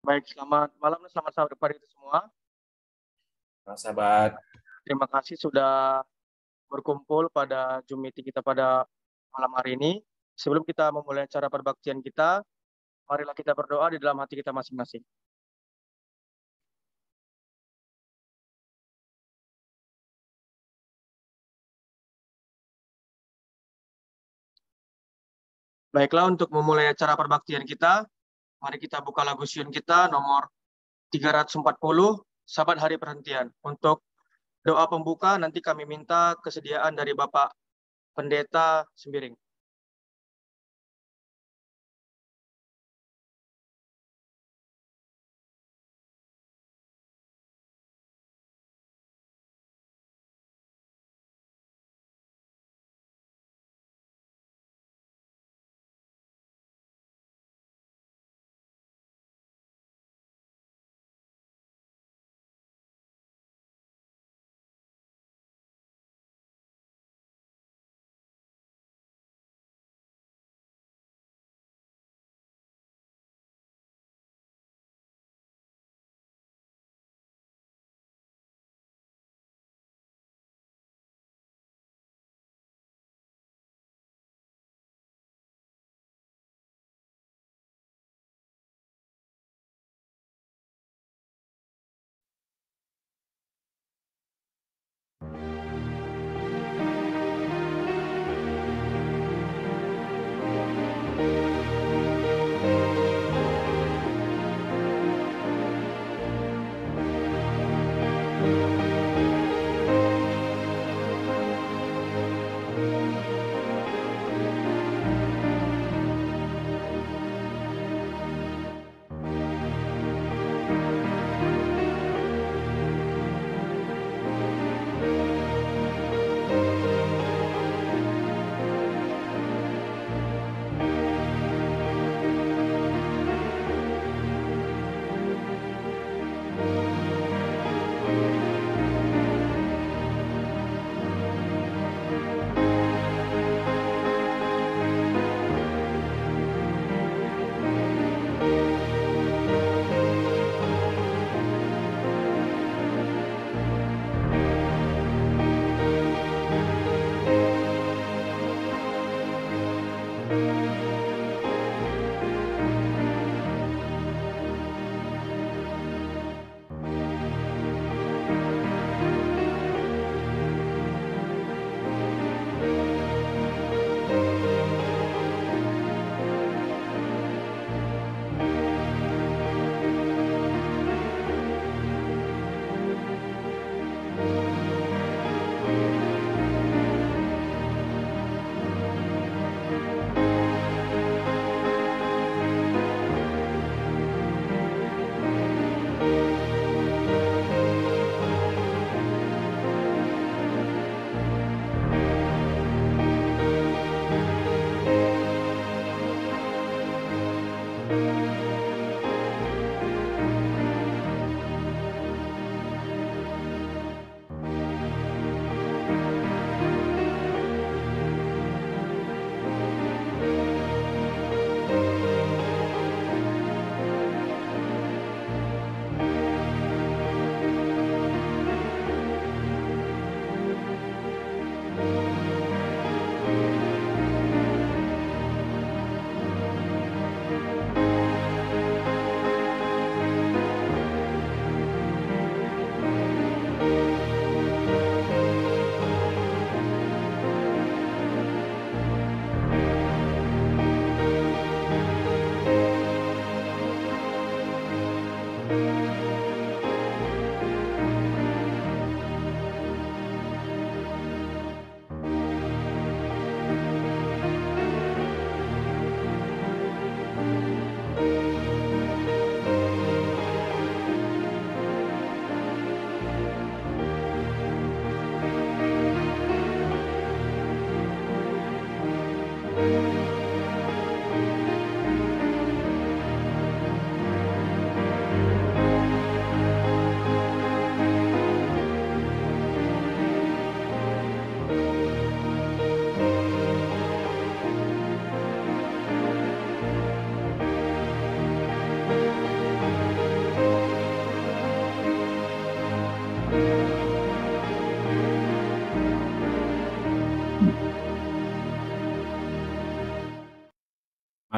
Baik, selamat malam dan selamat sahur kepada kita semua. Halo sahabat, Terima kasih sudah berkumpul pada Zoom meeting kita pada malam hari ini. Sebelum kita memulai acara perbaktian kita, marilah kita berdoa di dalam hati kita masing-masing. Baiklah, untuk memulai acara perbaktian kita, mari kita buka lagu Sion kita nomor 340, Sabat Hari Perhentian. Untuk doa pembuka nanti kami minta kesediaan dari Bapak Pendeta Sembiring.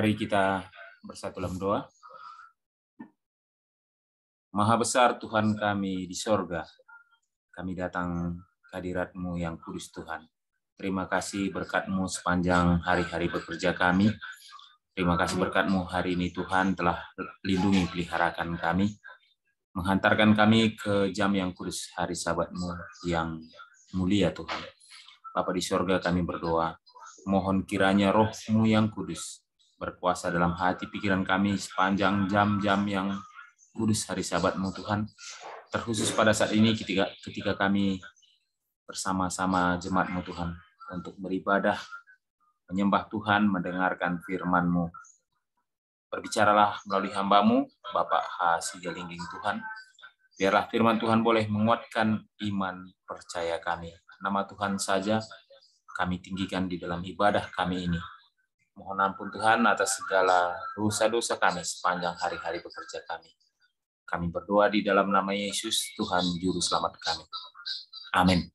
Mari kita bersatu dalam doa. Maha besar Tuhan kami di sorga, kami datang ke hadirat-Mu yang kudus Tuhan. Terima kasih berkat-Mu sepanjang hari-hari bekerja kami. Terima kasih berkat-Mu hari ini Tuhan telah lindungi peliharakan kami, menghantarkan kami ke jam yang kudus, hari Sabat-Mu yang mulia Tuhan. Bapa di sorga kami berdoa, mohon kiranya Roh-Mu yang kudus berkuasa dalam hati pikiran kami sepanjang jam-jam yang kudus hari Sabat-Mu Tuhan. Terkhusus pada saat ini ketika kami bersama-sama jemaat-Mu Tuhan untuk beribadah, menyembah Tuhan, mendengarkan firman-Mu. Berbicaralah melalui hamba-Mu, Bapak H. Sigalingging Tuhan. Biarlah firman Tuhan boleh menguatkan iman percaya kami. Nama Tuhan saja kami tinggikan di dalam ibadah kami ini. Mohon ampun Tuhan atas segala dosa-dosa kami sepanjang hari-hari bekerja kami. Kami berdoa di dalam nama Yesus, Tuhan Juru Selamat kami. Amin.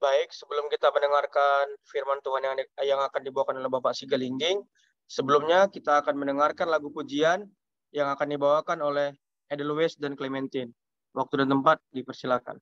Baik, sebelum kita mendengarkan firman Tuhan yang akan dibawakan oleh Bapak Sigalingging, sebelumnya kita akan mendengarkan lagu pujian yang akan dibawakan oleh Edelweiss dan Clementine. Waktu dan tempat dipersilakan.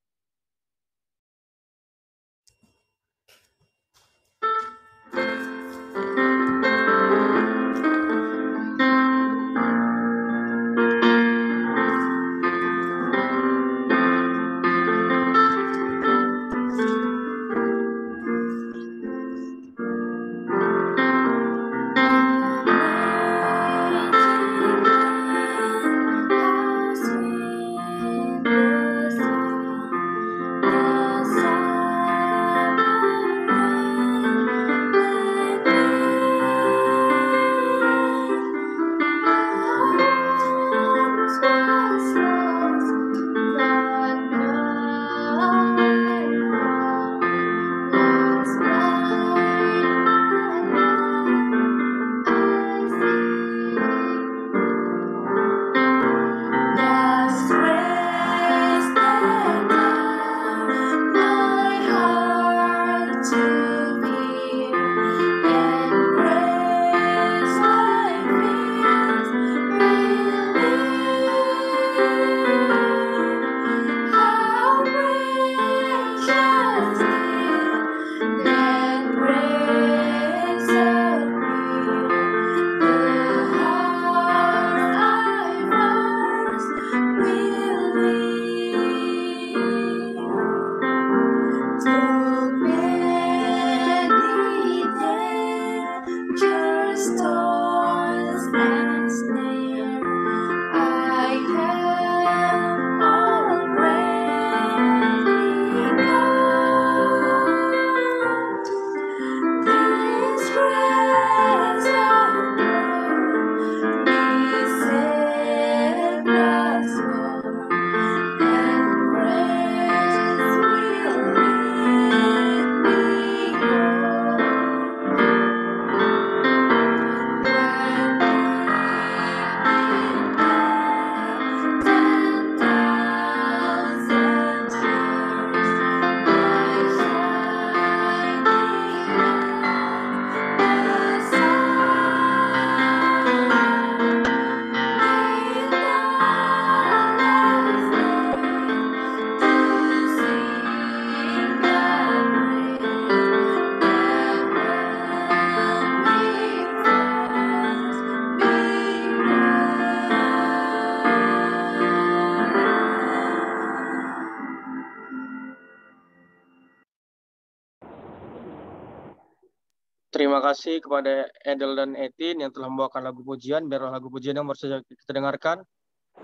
Terima kasih kepada Edel dan Etin yang telah membawakan lagu pujian. Biarlah lagu pujian yang baru saja kita dengarkan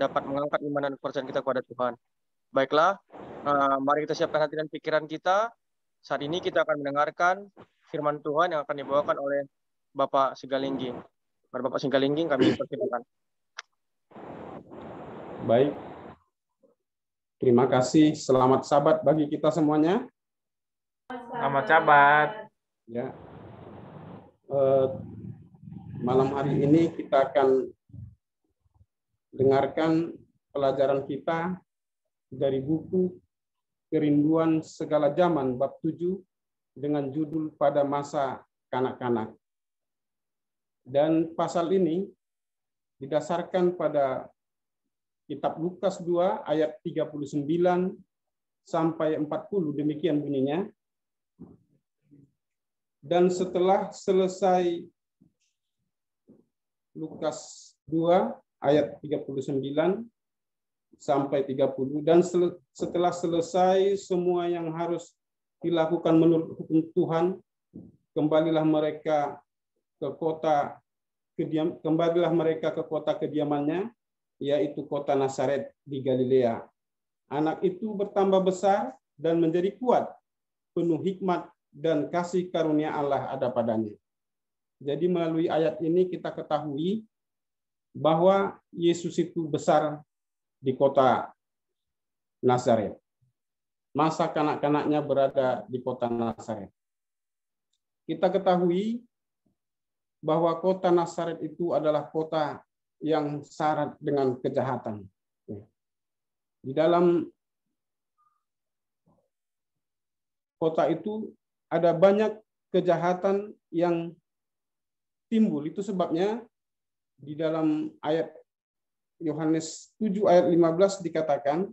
dapat mengangkat iman dan kepercayaan kita kepada Tuhan. Baiklah, mari kita siapkan hati dan pikiran kita. Saat ini kita akan mendengarkan firman Tuhan yang akan dibawakan oleh Bapak Sigalingging. Bapak Sigalingging, kami persilakan. Baik, terima kasih. Selamat Sabat bagi kita semuanya. Selamat Sabat. Ya. Malam hari ini kita akan dengarkan pelajaran kita dari buku Kerinduan Segala Zaman bab 7 dengan judul Pada Masa Kanak-kanak. Dan pasal ini didasarkan pada kitab Lukas 2 ayat 39 sampai 40, demikian bunyinya. Dan setelah selesai Lukas 2 ayat 39 sampai 30, dan setelah selesai semua yang harus dilakukan menurut hukum Tuhan, kembalilah mereka ke kota kediamannya, yaitu kota Nazaret di Galilea. Anak itu bertambah besar dan menjadi kuat, penuh hikmat dan kasih karunia Allah ada padanya. Jadi melalui ayat ini kita ketahui bahwa Yesus itu besar di kota Nazaret. Masa kanak-kanaknya berada di kota Nazaret. Kita ketahui bahwa kota Nazaret itu adalah kota yang syarat dengan kejahatan. Di dalam kota itu ada banyak kejahatan yang timbul. Itu sebabnya di dalam ayat Yohanes 7 ayat 15 dikatakan,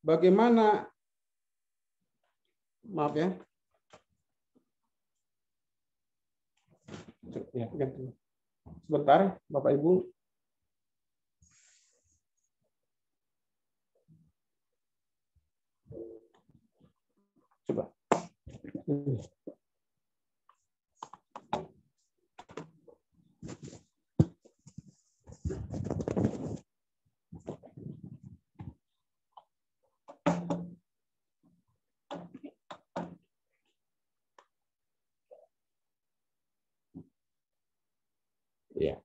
bagaimana, maaf ya, sebentar Bapak Ibu. Coba. Ya.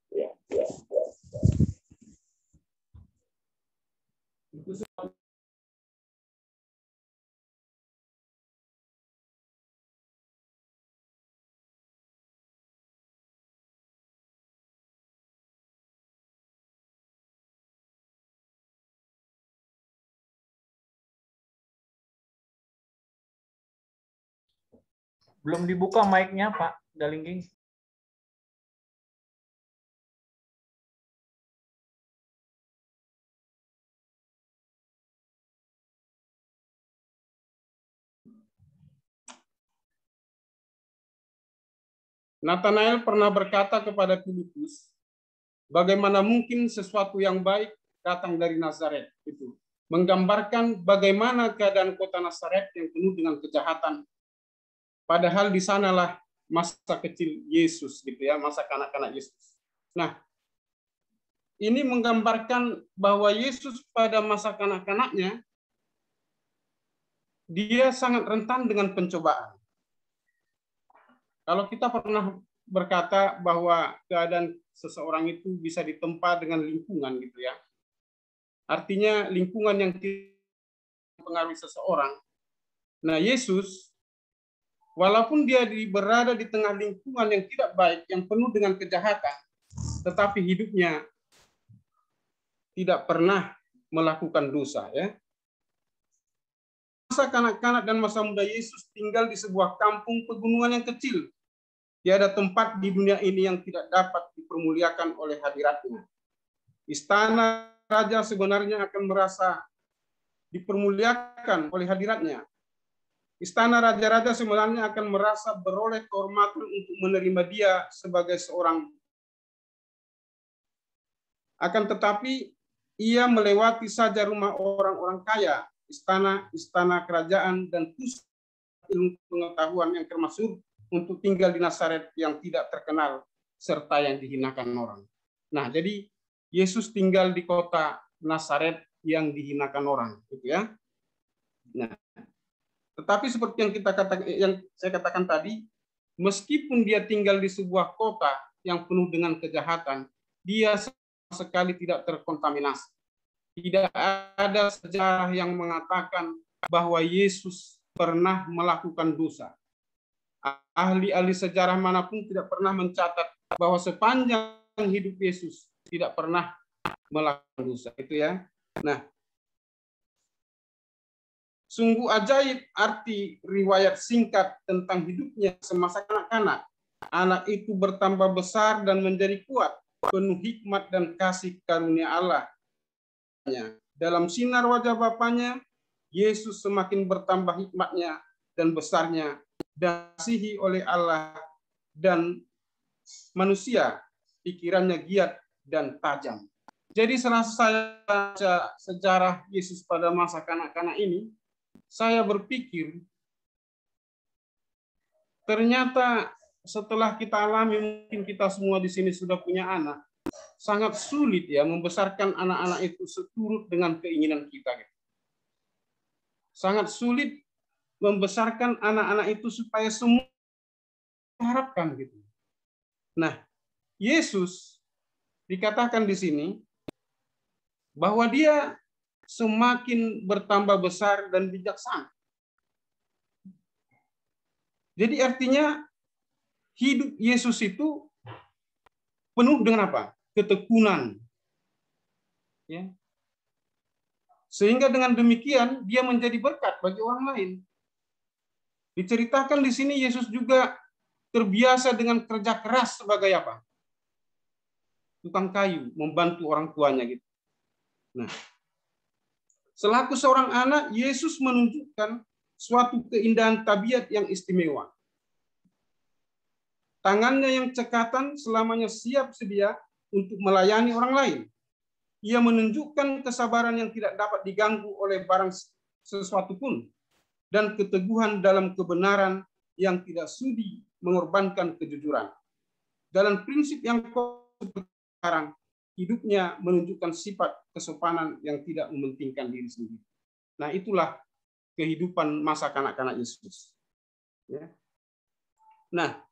Belum dibuka mic-nya, Pak Galingging. Nathanael pernah berkata kepada Filipus, bagaimana mungkin sesuatu yang baik datang dari Nazaret itu, menggambarkan bagaimana keadaan kota Nazaret yang penuh dengan kejahatan. Padahal di sanalah masa kecil Yesus, gitu ya, masa kanak-kanak Yesus. Nah, ini menggambarkan bahwa Yesus pada masa kanak-kanaknya dia sangat rentan dengan pencobaan. Kalau kita pernah berkata bahwa keadaan seseorang itu bisa ditempa dengan lingkungan, gitu ya. Artinya lingkungan yang mempengaruhi seseorang. Nah, Yesus, walaupun dia berada di tengah lingkungan yang tidak baik, yang penuh dengan kejahatan, tetapi hidupnya tidak pernah melakukan dosa, ya. Masa kanak-kanak dan masa muda Yesus tinggal di sebuah kampung pegunungan yang kecil. Tiada tempat di dunia ini yang tidak dapat dipermuliakan oleh hadiratnya. Istana raja sebenarnya akan merasa dipermuliakan oleh hadiratnya. Istana raja-raja sebenarnya akan merasa beroleh kehormatan untuk menerima dia sebagai seorang. Akan tetapi ia melewati saja rumah orang-orang kaya, istana kerajaan, dan pusat ilmu pengetahuan yang termasuk untuk tinggal di Nazaret yang tidak terkenal serta yang dihinakan orang. Nah, jadi Yesus tinggal di kota Nazaret yang dihinakan orang, gitu ya. Nah, tetapi seperti yang saya katakan tadi, meskipun dia tinggal di sebuah kota yang penuh dengan kejahatan, dia sama sekali tidak terkontaminasi. Tidak ada sejarah yang mengatakan bahwa Yesus pernah melakukan dosa. Ahli-ahli sejarah manapun tidak pernah mencatat bahwa sepanjang hidup Yesus tidak pernah melakukan dosa, itu ya. Nah, Sungguh ajaib arti riwayat singkat tentang hidupnya semasa kanak-kanak. Anak itu bertambah besar dan menjadi kuat, penuh hikmat dan kasih karunia Allah. Dalam sinar wajah Bapaknya, Yesus semakin bertambah hikmatnya dan besarnya, dan dikasihi oleh Allah dan manusia, pikirannya giat dan tajam. Jadi selama saya baca sejarah Yesus pada masa kanak-kanak ini, saya berpikir ternyata setelah kita alami, mungkin kita semua di sini sudah punya anak, sangat sulit ya membesarkan anak-anak itu seturut dengan keinginan kita. Sangat sulit membesarkan anak-anak itu supaya semua harapkan gitu. Nah, Yesus dikatakan di sini bahwa dia semakin bertambah besar dan bijaksana. Jadi artinya hidup Yesus itu penuh dengan apa? Ketekunan. Ya. Sehingga dengan demikian dia menjadi berkat bagi orang lain. Diceritakan di sini Yesus juga terbiasa dengan kerja keras sebagai apa? Tukang kayu, membantu orang tuanya gitu. Nah, selaku seorang anak, Yesus menunjukkan suatu keindahan tabiat yang istimewa. Tangannya yang cekatan selamanya siap sedia untuk melayani orang lain. Ia menunjukkan kesabaran yang tidak dapat diganggu oleh barang sesuatu pun, dan keteguhan dalam kebenaran yang tidak sudi mengorbankan kejujuran. Dalam prinsip yang sekarang, hidupnya menunjukkan sifat kesopanan yang tidak mementingkan diri sendiri. Nah, itulah kehidupan masa kanak-kanak Yesus. Ya. Nah,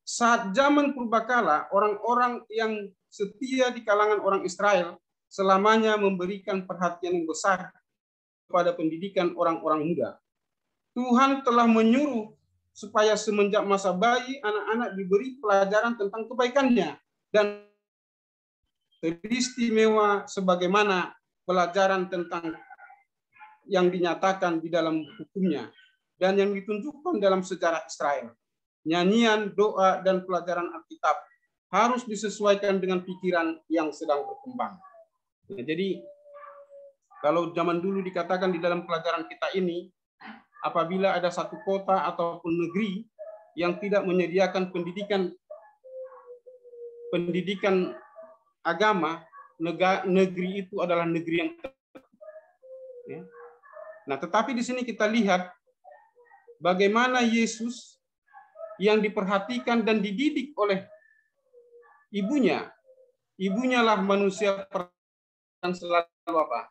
saat zaman purbakala, orang-orang yang setia di kalangan orang Israel selamanya memberikan perhatian yang besar kepada pendidikan orang-orang muda. Tuhan telah menyuruh supaya semenjak masa bayi anak-anak diberi pelajaran tentang kebaikannya dan teristimewa sebagaimana pelajaran tentang yang dinyatakan di dalam hukumnya dan yang ditunjukkan dalam sejarah Israel. Nyanyian, doa, dan pelajaran Alkitab harus disesuaikan dengan pikiran yang sedang berkembang. Nah, jadi kalau zaman dulu dikatakan di dalam pelajaran kita ini, apabila ada satu kota ataupun negeri yang tidak menyediakan pendidikan agama, negeri itu adalah negeri yang ya. Nah, tetapi di sini kita lihat bagaimana Yesus yang diperhatikan dan dididik oleh ibunya. Ibunya lah manusia yang selalu apa?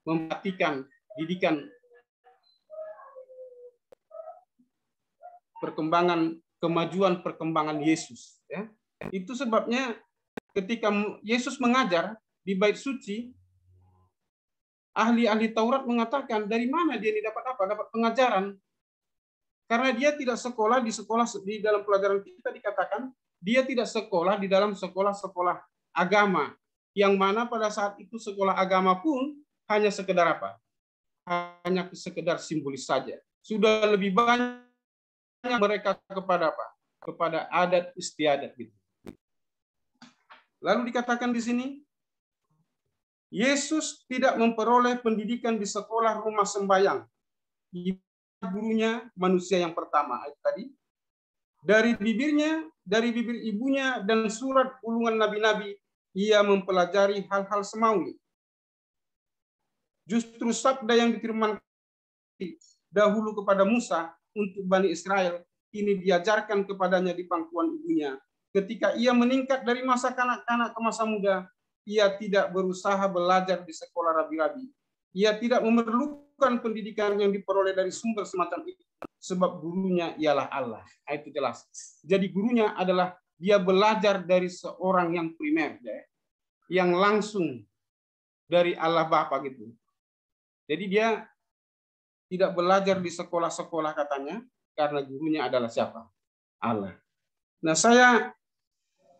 Memperhatikan didikan perkembangan Yesus. Ya. Itu sebabnya ketika Yesus mengajar di bait suci, ahli-ahli Taurat mengatakan dari mana dia ini dapat apa? Dapat pengajaran. Karena dia tidak sekolah di dalam pelajaran kita dikatakan dia tidak sekolah di dalam sekolah-sekolah agama, yang mana pada saat itu sekolah agama pun hanya sekedar apa? Hanya sekedar simbolis saja. Sudah lebih banyak mereka kepada apa? Kepada adat istiadat gitu. Lalu dikatakan di sini, Yesus tidak memperoleh pendidikan di sekolah rumah sembahyang. Gurunya manusia yang pertama tadi. Dari bibir ibunya dan surat ulungan nabi-nabi, ia mempelajari hal-hal semawi. Justru sabda yang difirmankan dahulu kepada Musa untuk Bani Israel, ini diajarkan kepadanya di pangkuan ibunya. Ketika ia meningkat dari masa kanak-kanak ke masa muda, ia tidak berusaha belajar di sekolah rabi-rabi. Ia tidak memerlukan pendidikan yang diperoleh dari sumber semacam itu, sebab gurunya ialah Allah. Itu jelas. Jadi gurunya adalah dia belajar dari seorang yang primer, ya, yang langsung dari Allah Bapa gitu. Jadi dia tidak belajar di sekolah-sekolah katanya, karena gurunya adalah siapa? Allah. Nah, saya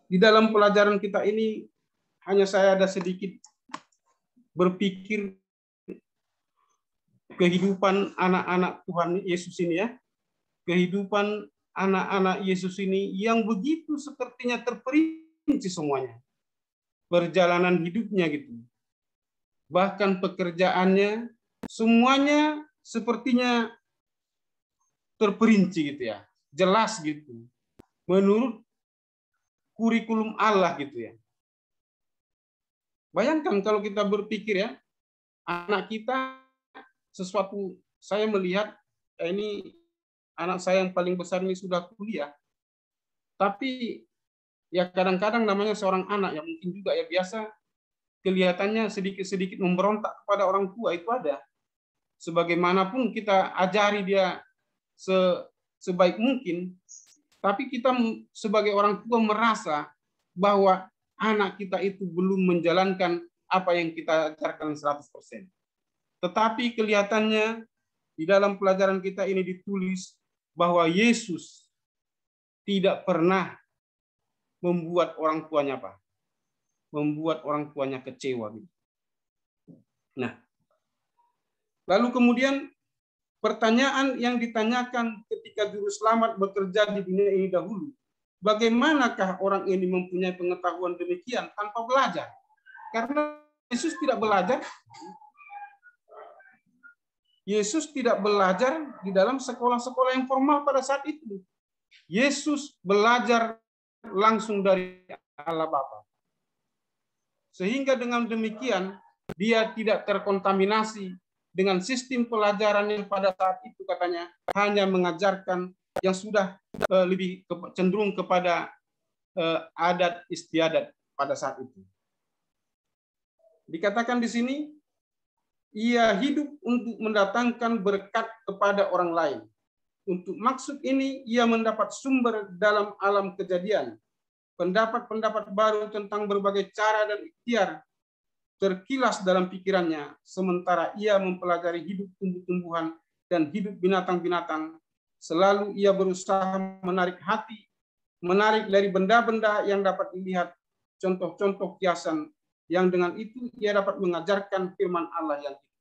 di dalam pelajaran kita ini hanya saya ada sedikit berpikir kehidupan anak-anak Tuhan Yesus ini ya. Kehidupan anak-anak Yesus ini yang begitu sepertinya terperinci semuanya. Perjalanan hidupnya gitu. Bahkan pekerjaannya semuanya sepertinya terperinci gitu ya. Jelas gitu. Menurut kurikulum Allah gitu ya. Bayangkan kalau kita berpikir ya, anak kita sesuatu, saya melihat ini anak saya yang paling besar ini sudah kuliah, tapi ya kadang-kadang namanya seorang anak yang mungkin juga ya biasa kelihatannya sedikit-sedikit memberontak kepada orang tua, itu ada. Sebagaimanapun kita ajari dia sebaik mungkin, tapi kita sebagai orang tua merasa bahwa anak kita itu belum menjalankan apa yang kita ajarkan 100%. Tetapi kelihatannya di dalam pelajaran kita ini ditulis bahwa Yesus tidak pernah membuat orang tuanya apa? Membuat orang tuanya kecewa. Nah, lalu kemudian pertanyaan yang ditanyakan ketika juru selamat bekerja di dunia ini dahulu, bagaimanakah orang ini mempunyai pengetahuan demikian tanpa belajar? Karena Yesus tidak belajar. Yesus tidak belajar di dalam sekolah-sekolah yang formal pada saat itu. Yesus belajar langsung dari Allah Bapa. Sehingga dengan demikian, dia tidak terkontaminasi dengan sistem pelajaran yang pada saat itu katanya hanya mengajarkan yang sudah lebih cenderung kepada adat istiadat pada saat itu. Dikatakan di sini, ia hidup untuk mendatangkan berkat kepada orang lain. Untuk maksud ini, ia mendapat sumber dalam alam kejadian. Pendapat-pendapat baru tentang berbagai cara dan ikhtiar terkilas dalam pikirannya, sementara ia mempelajari hidup tumbuh-tumbuhan dan hidup binatang-binatang. Selalu ia berusaha menarik hati, menarik dari benda-benda yang dapat dilihat, contoh-contoh kiasan, yang dengan itu ia dapat mengajarkan firman Allah yang hidup.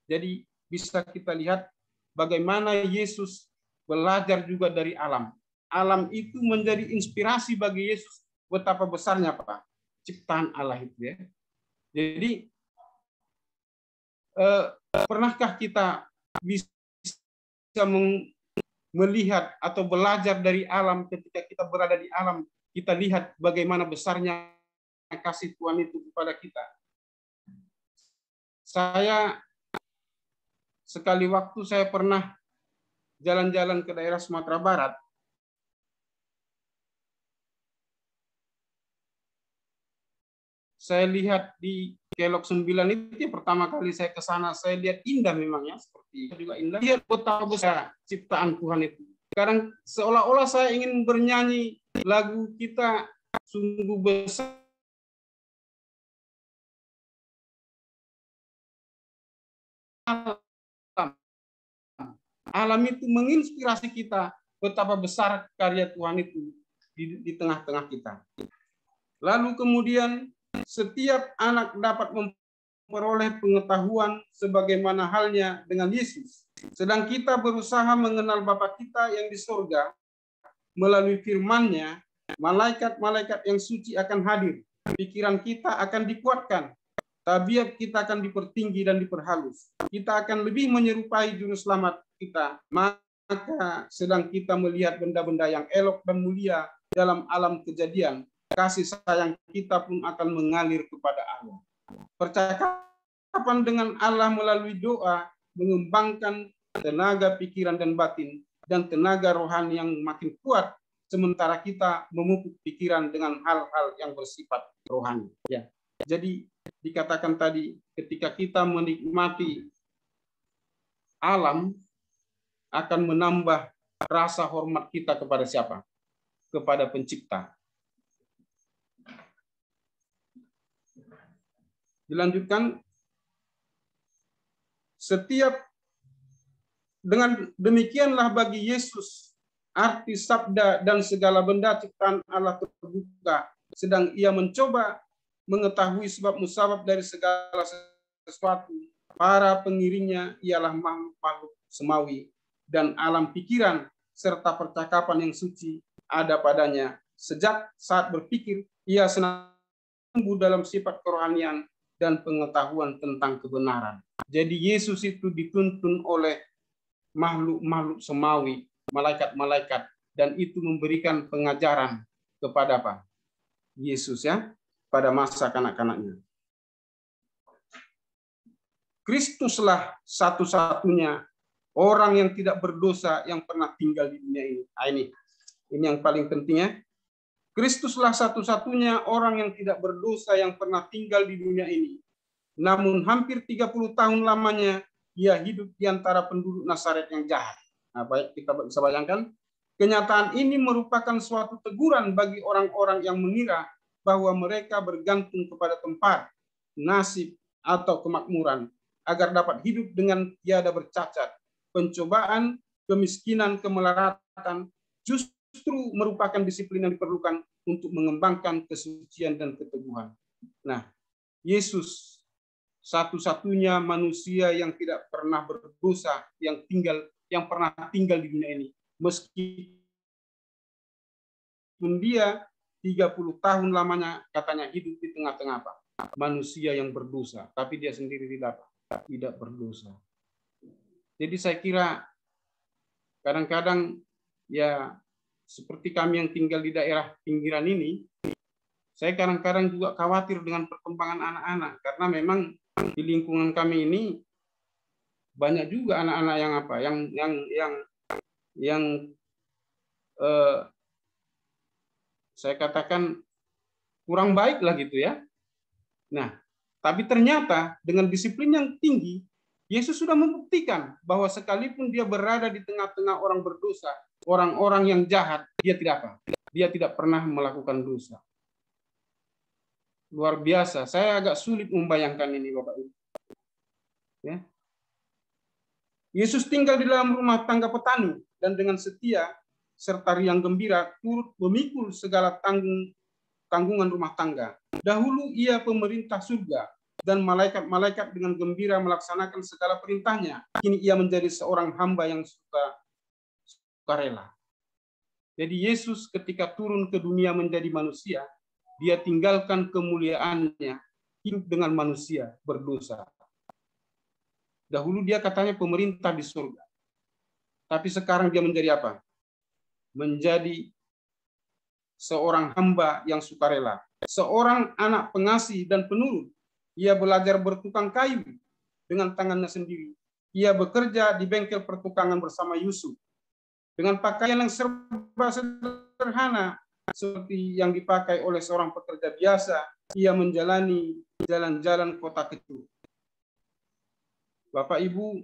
Jadi bisa kita lihat bagaimana Yesus belajar juga dari alam. Alam itu menjadi inspirasi bagi Yesus betapa besarnya Pak ciptaan Allah itu ya. Jadi pernahkah kita bisa melihat atau belajar dari alam ketika kita berada di alam, kita lihat bagaimana besarnya kasih Tuhan itu kepada kita. Saya sekali waktu saya pernah jalan-jalan ke daerah Sumatera Barat. Saya lihat di Kelok 9 itu pertama kali saya ke sana, saya lihat indah memangnya, seperti juga indah. Lihat betapa besar ciptaan Tuhan itu. Sekarang seolah-olah saya ingin bernyanyi lagu kita sungguh besar. Alam itu menginspirasi kita betapa besar karya Tuhan itu di tengah-tengah kita. Lalu kemudian setiap anak dapat memperoleh pengetahuan sebagaimana halnya dengan Yesus. Sedang kita berusaha mengenal Bapa kita yang di surga melalui firman-Nya, malaikat-malaikat yang suci akan hadir. Pikiran kita akan dikuatkan. Tabiat kita akan dipertinggi dan diperhalus. Kita akan lebih menyerupai juru selamat kita. Maka sedang kita melihat benda-benda yang elok dan mulia dalam alam kejadian, kasih sayang kita pun akan mengalir kepada Allah. Percakapan dengan Allah melalui doa mengembangkan tenaga pikiran dan batin dan tenaga rohani yang makin kuat, sementara kita memupuk pikiran dengan hal-hal yang bersifat rohani. Ya. Jadi dikatakan tadi ketika kita menikmati alam akan menambah rasa hormat kita kepada siapa? Kepada Pencipta. Dilanjutkan, dengan demikianlah bagi Yesus arti sabda dan segala benda ciptaan Allah terbuka, sedang ia mencoba mengetahui sebab musabab dari segala sesuatu, Para pengiringnya ialah makhluk semawi, dan alam pikiran serta percakapan yang suci ada padanya. Sejak saat berpikir, ia senang tumbuh dalam sifat kerohanian dan pengetahuan tentang kebenaran. Jadi Yesus itu dituntun oleh makhluk-makhluk semawi, malaikat-malaikat, dan itu memberikan pengajaran kepada apa? Yesus ya, pada masa kanak-kanaknya. Kristuslah satu-satunya orang yang tidak berdosa yang pernah tinggal di dunia ini. Nah, ini yang paling pentingnya. Kristuslah satu-satunya orang yang tidak berdosa yang pernah tinggal di dunia ini. Namun hampir 30 tahun lamanya ia hidup di antara penduduk Nazaret yang jahat. Nah, baik, kita bisa bayangkan. Kenyataan ini merupakan suatu teguran bagi orang-orang yang mengira bahwa mereka bergantung kepada tempat, nasib, atau kemakmuran agar dapat hidup dengan tiada bercacat. Pencobaan, kemiskinan, kemelaratan justru merupakan disiplin yang diperlukan untuk mengembangkan kesucian dan keteguhan. Nah, Yesus satu-satunya manusia yang tidak pernah berdosa, yang pernah tinggal di dunia ini. Meskipun dia 30 tahun lamanya katanya hidup di tengah-tengah apa? Manusia yang berdosa, tapi dia sendiri tidak berdosa. Jadi saya kira kadang-kadang ya seperti kami yang tinggal di daerah pinggiran ini, saya kadang-kadang juga khawatir dengan perkembangan anak-anak karena memang di lingkungan kami ini banyak juga anak-anak yang apa? Yang saya katakan kurang baik lah gitu ya. Nah, tapi ternyata dengan disiplin yang tinggi, Yesus sudah membuktikan bahwa sekalipun dia berada di tengah-tengah orang berdosa, orang-orang yang jahat, dia tidak apa? Dia tidak pernah melakukan dosa. Luar biasa. Saya agak sulit membayangkan ini, Bapak Ibu. Ya. Yesus tinggal di dalam rumah tangga petani dan dengan setia serta riang gembira turut memikul segala tanggungan rumah tangga. Dahulu ia pemerintah surga dan malaikat-malaikat dengan gembira melaksanakan segala perintahnya. Kini ia menjadi seorang hamba yang sukarela. Jadi Yesus ketika turun ke dunia menjadi manusia, dia tinggalkan kemuliaannya, hidup dengan manusia berdosa. Dahulu dia katanya pemerintah di surga. Tapi sekarang dia menjadi apa? Menjadi seorang hamba yang sukarela. Seorang anak pengasih dan penurut. Ia belajar bertukang kayu dengan tangannya sendiri. Ia bekerja di bengkel pertukangan bersama Yusuf. Dengan pakaian yang serba sederhana, seperti yang dipakai oleh seorang pekerja biasa, ia menjalani jalan-jalan kota kecil. Bapak Ibu,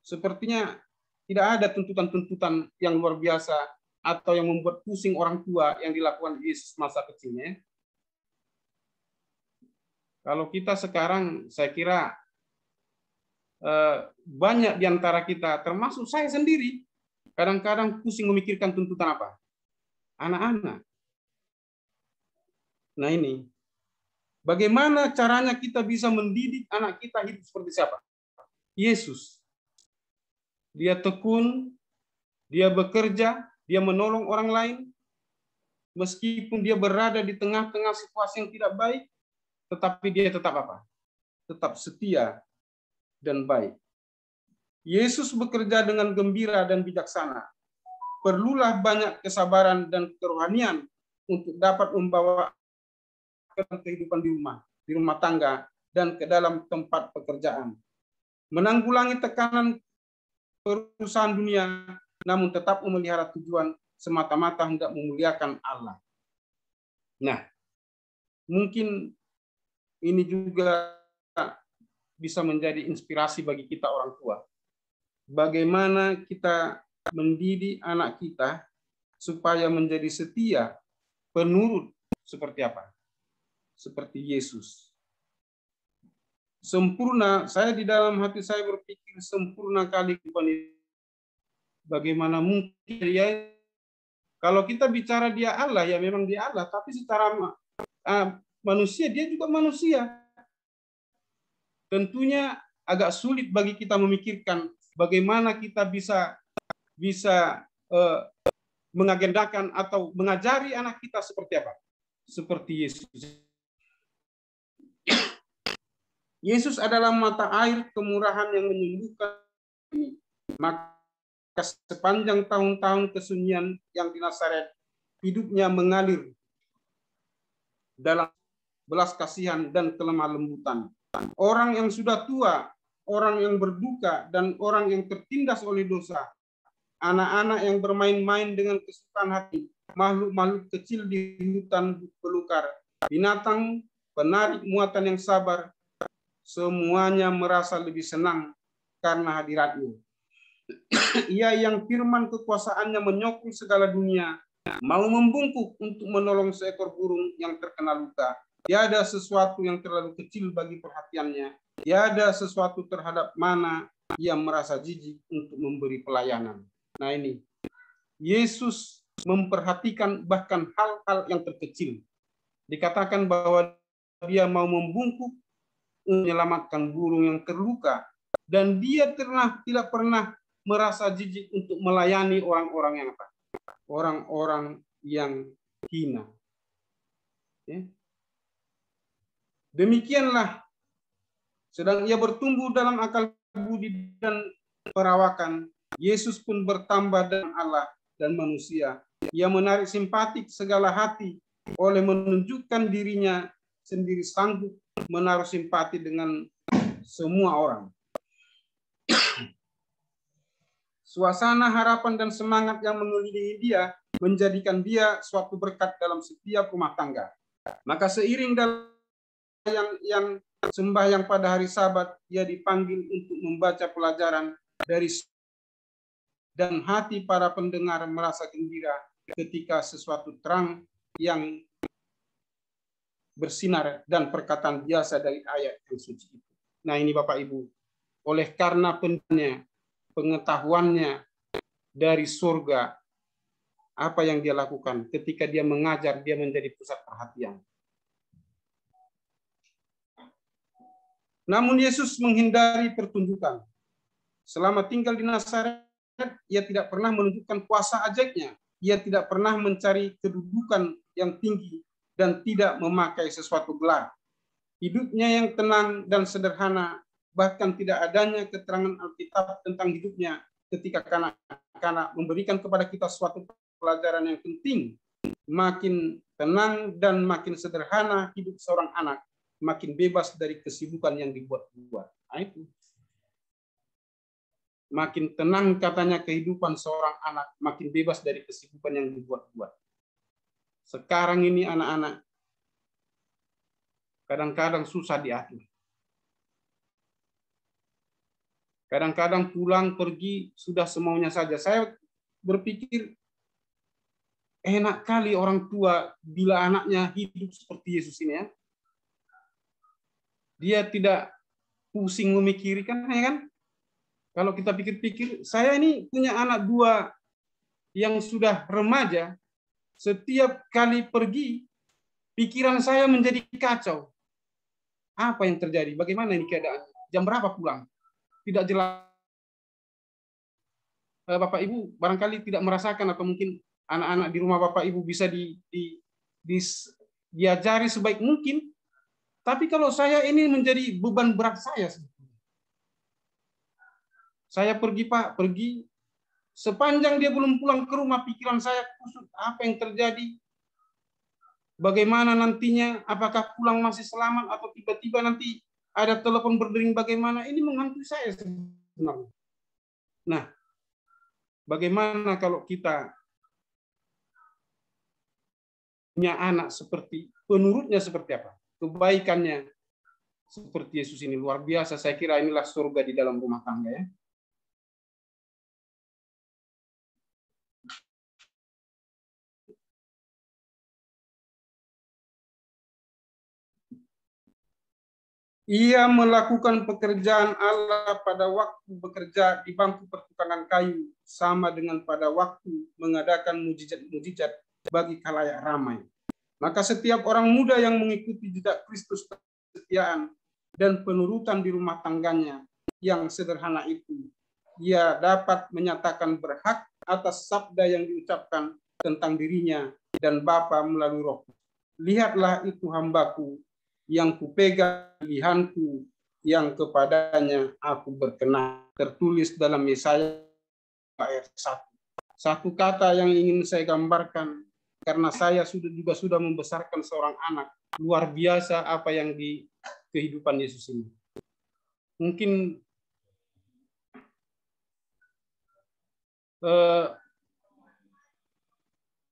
sepertinya tidak ada tuntutan-tuntutan yang luar biasa atau yang membuat pusing orang tua yang dilakukan Yesus masa kecilnya. Kalau kita sekarang, saya kira banyak di antara kita, termasuk saya sendiri, kadang-kadang pusing memikirkan tuntutan apa? Anak-anak. Nah ini, bagaimana caranya kita bisa mendidik anak kita hidup seperti siapa? Yesus. Dia tekun, dia bekerja, dia menolong orang lain, meskipun dia berada di tengah-tengah situasi yang tidak baik, tetapi dia tetap apa? Tetap setia dan baik. Yesus bekerja dengan gembira dan bijaksana. Perlulah banyak kesabaran dan kerohanian untuk dapat membawa kehidupan di rumah tangga, dan ke dalam tempat pekerjaan. Menanggulangi tekanan perusahaan dunia, namun tetap memelihara tujuan semata-mata hendak memuliakan Allah. Nah, mungkin ini juga bisa menjadi inspirasi bagi kita orang tua. Bagaimana kita mendidik anak kita supaya menjadi setia, penurut seperti apa? Seperti Yesus. Sempurna, saya di dalam hati saya berpikir sempurna kali bagaimana mungkin ya, kalau kita bicara dia Allah, ya memang dia Allah, tapi secara manusia dia juga manusia. tentunya agak sulit bagi kita memikirkan bagaimana kita bisa mengagendakan atau mengajari anak kita seperti apa? Seperti Yesus. Yesus adalah mata air kemurahan yang menyembuhkan. Maka sepanjang tahun-tahun kesunyian yang di Nazaret, hidupnya mengalir dalam belas kasihan dan kelemah lembutan. Orang yang sudah tua, orang yang berduka, dan orang yang tertindas oleh dosa, anak-anak yang bermain-main dengan kesukaan hati, makhluk-makhluk kecil di hutan belukar, binatang penarik muatan yang sabar, semuanya merasa lebih senang karena hadirat-Mu. Ia yang firman kekuasaannya menyokong segala dunia, mau membungkuk untuk menolong seekor burung yang terkena luka. Tiada sesuatu yang terlalu kecil bagi perhatiannya. Tiada sesuatu terhadap mana ia merasa jijik untuk memberi pelayanan. Nah ini, Yesus memperhatikan bahkan hal-hal yang terkecil. Dikatakan bahwa dia mau membungkuk, menyelamatkan burung yang terluka. Dan dia tidak pernah merasa jijik untuk melayani orang-orang yang apa? Orang-orang yang hina. Ya. Demikianlah, sedang ia bertumbuh dalam akal budi dan perawakan, Yesus pun bertambah dalam Allah dan manusia. Ia menarik simpatik segala hati oleh menunjukkan dirinya sendiri sanggup menaruh simpati dengan semua orang. Suasana harapan dan semangat yang mengelilingi dia menjadikan dia suatu berkat dalam setiap rumah tangga. Maka seiring dalam yang sembahyang pada hari Sabat, ia dipanggil untuk membaca pelajaran dari dan hati para pendengar merasa gembira ketika sesuatu terang yang bersinar dan perkataan biasa dari ayat yang suci itu. Nah ini Bapak Ibu, oleh karena pengetahuannya dari surga, apa yang dia lakukan ketika dia mengajar, dia menjadi pusat perhatian. Namun Yesus menghindari pertunjukan. Selama tinggal di Nazaret, ia tidak pernah menunjukkan kuasa ajaibnya. Ia tidak pernah mencari kedudukan yang tinggi dan tidak memakai sesuatu gelar. Hidupnya yang tenang dan sederhana, bahkan tidak adanya keterangan Alkitab tentang hidupnya ketika kanak-kanak memberikan kepada kita suatu pelajaran yang penting. Makin tenang dan makin sederhana hidup seorang anak, makin bebas dari kesibukan yang dibuat-buat. Nah, itu. Makin tenang katanya kehidupan seorang anak, makin bebas dari kesibukan yang dibuat-buat. Sekarang ini anak-anak kadang-kadang susah diatur. Kadang-kadang pulang pergi sudah semaunya saja. Saya berpikir enak kali orang tua bila anaknya hidup seperti Yesus ini ya. Dia tidak pusing memikirkan, ya kan? Kalau kita pikir-pikir, saya ini punya anak 2 yang sudah remaja, setiap kali pergi, pikiran saya menjadi kacau. Apa yang terjadi? Bagaimana ini keadaan? Jam berapa pulang? Tidak jelas. Bapak Ibu barangkali tidak merasakan, atau mungkin anak-anak di rumah Bapak Ibu bisa diajari sebaik mungkin. Tapi kalau saya ini menjadi beban berat saya. Saya pergi Pak, pergi. Sepanjang dia belum pulang ke rumah, pikiran saya kusut. Apa yang terjadi? Bagaimana nantinya? Apakah pulang masih selamat atau tiba-tiba nanti ada telepon berdering bagaimana? Ini menghantui saya sebenarnya. Nah, bagaimana kalau kita punya anak seperti, penurutnya seperti apa? Kebaikannya seperti Yesus ini luar biasa. Saya kira inilah surga di dalam rumah tangga ya. Ia melakukan pekerjaan Allah pada waktu bekerja di bangku pertukangan kayu, sama dengan pada waktu mengadakan mujizat-mujizat bagi khalayak ramai. Maka setiap orang muda yang mengikuti jejak Kristus kesetiaan dan penurutan di rumah tangganya yang sederhana itu, ia dapat menyatakan berhak atas sabda yang diucapkan tentang dirinya dan Bapa melalui Roh. Lihatlah itu hambaku yang kupegang pilihanku, yang kepadanya aku berkenan. Tertulis dalam Yesaya ayat 1. Satu kata yang ingin saya gambarkan, karena saya sudah membesarkan seorang anak. Luar biasa apa yang di kehidupan Yesus ini. Mungkin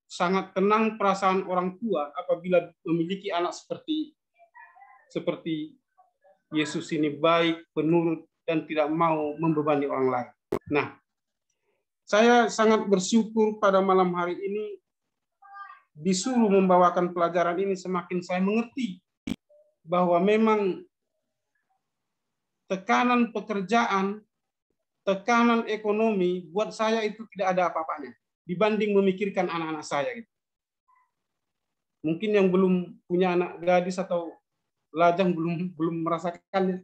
sangat tenang perasaan orang tua apabila memiliki anak seperti Yesus ini, baik, penurut, dan tidak mau membebani orang lain. Nah, saya sangat bersyukur pada malam hari ini disuruh membawakan pelajaran ini. Semakin saya mengerti bahwa memang tekanan pekerjaan, tekanan ekonomi buat saya itu tidak ada apa-apanya dibanding memikirkan anak-anak saya. Mungkin yang belum punya anak gadis atau lajang belum merasakannya.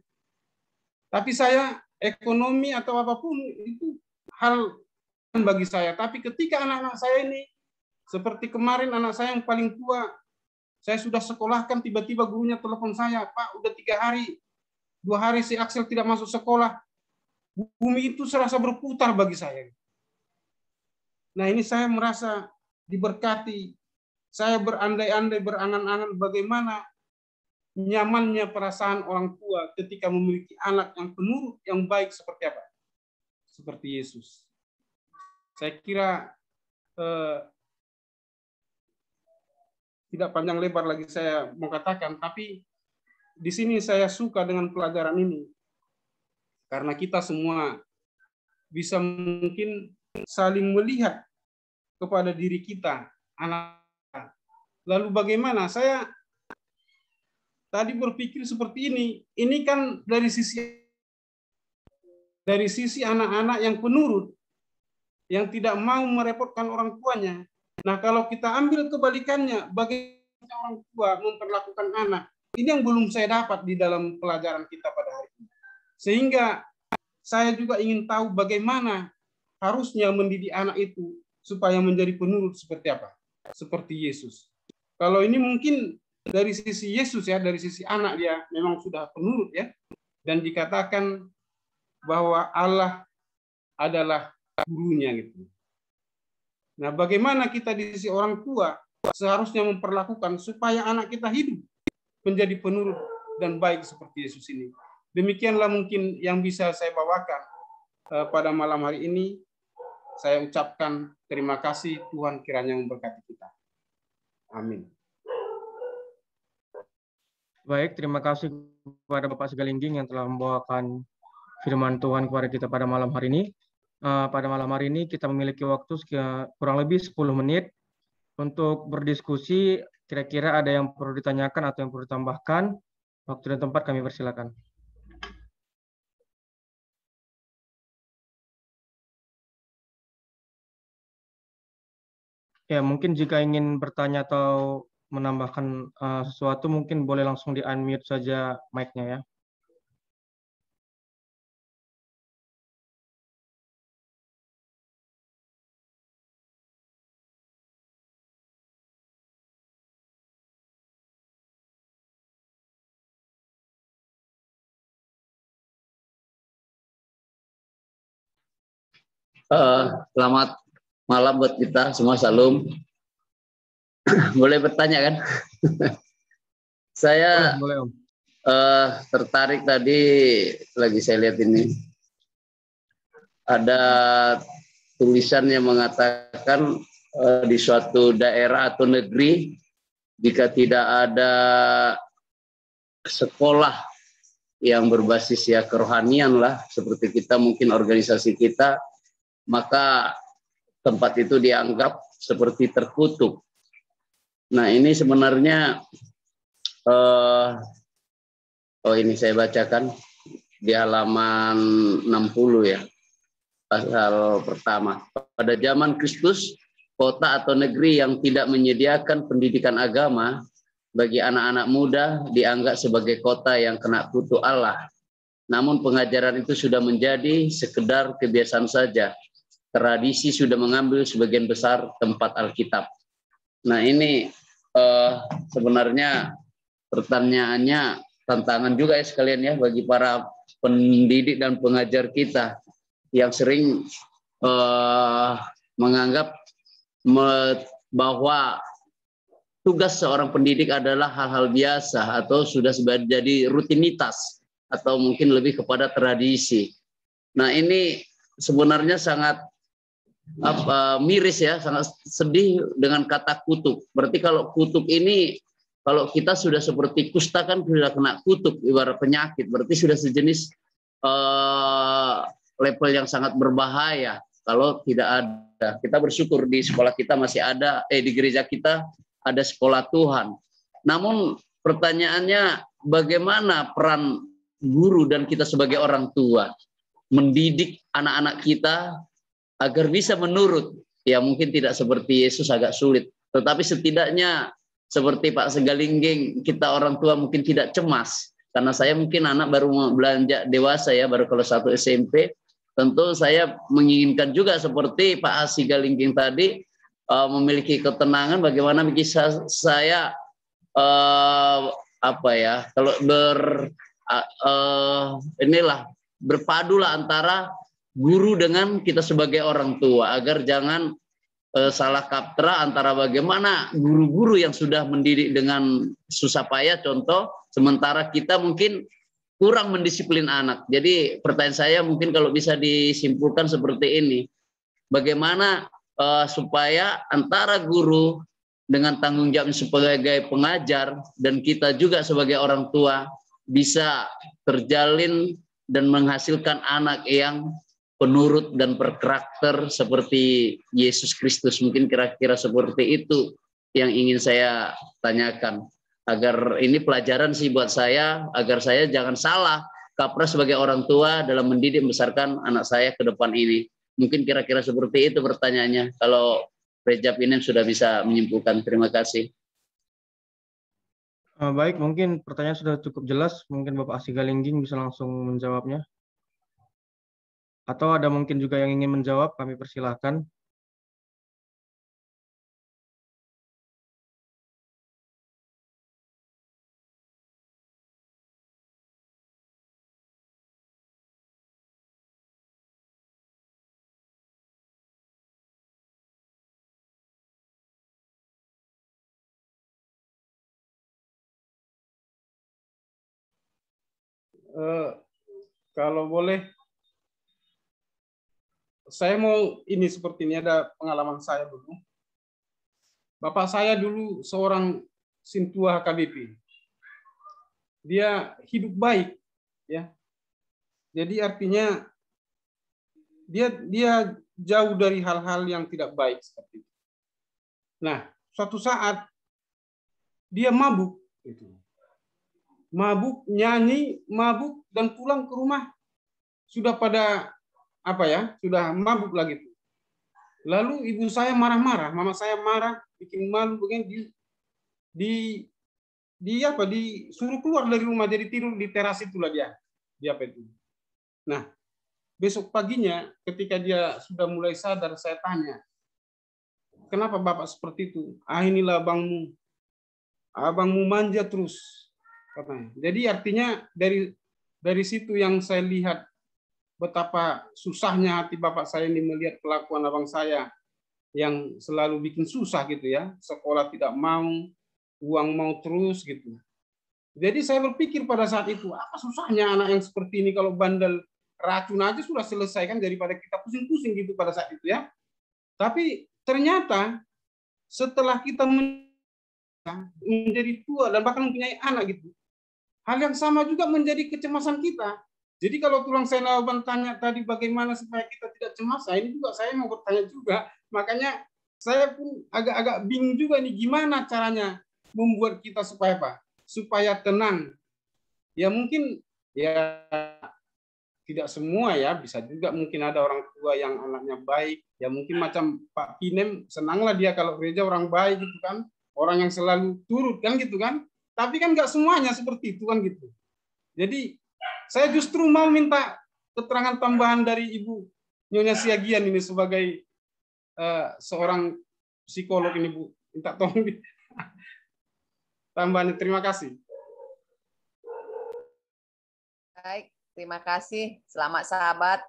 Tapi saya, ekonomi atau apapun itu hal bagi saya. Tapi ketika anak-anak saya ini, seperti kemarin anak saya yang paling tua, saya sudah sekolahkan, tiba-tiba gurunya telepon saya, Pak, udah 3 hari, 2 hari si Axel tidak masuk sekolah. Bumi itu serasa berputar bagi saya. Nah, ini saya merasa diberkati. Saya berandai-andai, berangan-angan bagaimana nyamannya perasaan orang tua ketika memiliki anak yang penurut, yang baik seperti apa? Seperti Yesus. Saya kira tidak panjang lebar lagi saya mau katakan, tapi di sini saya suka dengan pelajaran ini. Karena kita semua bisa mungkin saling melihat kepada diri kita, anak. Lalu bagaimana? Saya tadi berpikir seperti ini kan dari sisi anak-anak yang penurut, yang tidak mau merepotkan orang tuanya. Nah, kalau kita ambil kebalikannya, bagaimana orang tua memperlakukan anak, ini yang belum saya dapat di dalam pelajaran kita pada hari ini. Sehingga saya juga ingin tahu bagaimana harusnya mendidik anak itu supaya menjadi penurut seperti apa? Seperti Yesus. Kalau ini mungkin dari sisi Yesus ya, dari sisi anak dia memang sudah penurut ya, dan dikatakan bahwa Allah adalah gurunya gitu. Nah, bagaimana kita di sisi orang tua seharusnya memperlakukan supaya anak kita hidup menjadi penurut dan baik seperti Yesus ini. Demikianlah mungkin yang bisa saya bawakan pada malam hari ini. Saya ucapkan terima kasih, Tuhan kiranya memberkati kita. Amin. Baik, terima kasih kepada Bapak Sigalingging yang telah membawakan firman Tuhan kepada kita pada malam hari ini. Pada malam hari ini kita memiliki waktu kurang lebih 10 menit untuk berdiskusi. Kira-kira ada yang perlu ditanyakan atau yang perlu ditambahkan. Waktu dan tempat kami persilakan. Ya, mungkin jika ingin bertanya atau menambahkan sesuatu, mungkin boleh langsung di-unmute saja mic-nya ya. Selamat malam buat kita semua, salam. Boleh bertanya kan? Saya boleh, Om. Tertarik tadi lagi saya lihat ini. Ada tulisan yang mengatakan di suatu daerah atau negeri jika tidak ada sekolah yang berbasis ya kerohanian lah, seperti kita mungkin organisasi kita, maka tempat itu dianggap seperti terkutuk. Nah, ini sebenarnya ini saya bacakan di halaman 60 ya, pasal pertama. Pada zaman Kristus, kota atau negeri yang tidak menyediakan pendidikan agama bagi anak-anak muda dianggap sebagai kota yang kena kutuk Allah. Namun pengajaran itu sudah menjadi sekedar kebiasaan saja. Tradisi sudah mengambil sebagian besar tempat Alkitab. Nah ini sebenarnya pertanyaannya tantangan juga ya sekalian ya bagi para pendidik dan pengajar kita yang sering menganggap bahwa tugas seorang pendidik adalah hal-hal biasa atau sudah jadi rutinitas atau mungkin lebih kepada tradisi. Nah ini sebenarnya sangat miris ya, sangat sedih dengan kata kutuk. Berarti kalau kutuk ini, kalau kita sudah seperti kusta kan sudah kena kutuk ibarat penyakit, berarti sudah sejenis level yang sangat berbahaya kalau tidak ada. Kita bersyukur di sekolah kita masih ada, di gereja kita ada sekolah Tuhan. Namun pertanyaannya bagaimana peran guru dan kita sebagai orang tua mendidik anak-anak kita agar bisa menurut. Ya mungkin tidak seperti Yesus agak sulit, tetapi setidaknya seperti Pak Segalingging, kita orang tua mungkin tidak cemas. Karena saya mungkin anak baru beranjak dewasa ya, baru kelas 1 SMP. Tentu saya menginginkan juga seperti Pak Segalingging tadi, memiliki ketenangan bagaimana bisa saya kalau berpadulah antara guru dengan kita sebagai orang tua agar jangan salah kaprah antara bagaimana guru-guru yang sudah mendidik dengan susah payah contoh, sementara kita mungkin kurang mendisiplin anak. Jadi pertanyaan saya mungkin kalau bisa disimpulkan seperti ini, bagaimana supaya antara guru dengan tanggung jawab sebagai pengajar dan kita juga sebagai orang tua bisa terjalin dan menghasilkan anak yang penurut dan berkarakter seperti Yesus Kristus. Mungkin kira-kira seperti itu yang ingin saya tanyakan. Agar ini pelajaran sih buat saya, agar saya jangan salah kaprah sebagai orang tua dalam mendidik membesarkan anak saya ke depan ini. Mungkin kira-kira seperti itu pertanyaannya. Kalau Rejab ini sudah bisa menyimpulkan. Terima kasih. Baik, mungkin pertanyaan sudah cukup jelas. Mungkin Bapak Segalingging bisa langsung menjawabnya. Atau ada mungkin juga yang ingin menjawab, kami persilahkan. Kalau boleh, saya mau ini seperti ini, ada pengalaman saya dulu. Bapak saya dulu seorang Sintua HKBP. Dia hidup baik, ya. Jadi artinya dia jauh dari hal-hal yang tidak baik seperti itu. Nah, suatu saat dia mabuk, gitu. Mabuk, nyanyi, mabuk, dan pulang ke rumah sudah pada sudah mabuk lagi tuh. Lalu ibu saya marah-marah, mama saya marah, bikin malu, begini disuruh keluar dari rumah, jadi tidur di teras itulah dia itu. Nah, besok paginya ketika dia sudah mulai sadar, saya tanya, kenapa bapak seperti itu? Inilah abangmu manja terus. Katanya. Jadi artinya dari situ yang saya lihat betapa susahnya hati bapak saya ini melihat kelakuan abang saya yang selalu bikin susah gitu ya. Sekolah tidak mau, uang mau terus gitu. Jadi saya berpikir pada saat itu, apa susahnya anak yang seperti ini kalau bandel, racun aja sudah selesai kan, daripada kita pusing-pusing gitu pada saat itu ya. Tapi ternyata setelah kita menjadi tua dan bahkan mempunyai anak gitu, hal yang sama juga menjadi kecemasan kita. Jadi kalau tulang saya Nawaban tanya tadi bagaimana supaya kita tidak cemas, ini juga saya mau bertanya juga. Makanya saya pun agak-agak bingung juga nih, gimana caranya membuat kita supaya apa? Supaya tenang. Ya mungkin ya tidak semua ya, bisa juga mungkin ada orang tua yang anaknya baik. Ya mungkin macam Pak Pinem, senanglah dia kalau gereja orang baik gitu kan. orang yang selalu turut kan gitu kan. Tapi kan nggak semuanya seperti itu kan gitu. Jadi saya justru mau minta keterangan tambahan dari Ibu Nyonya Siagian ini sebagai seorang psikolog ini, Bu. Minta tolong tambahan. Terima kasih. Baik, terima kasih. Selamat sahabat.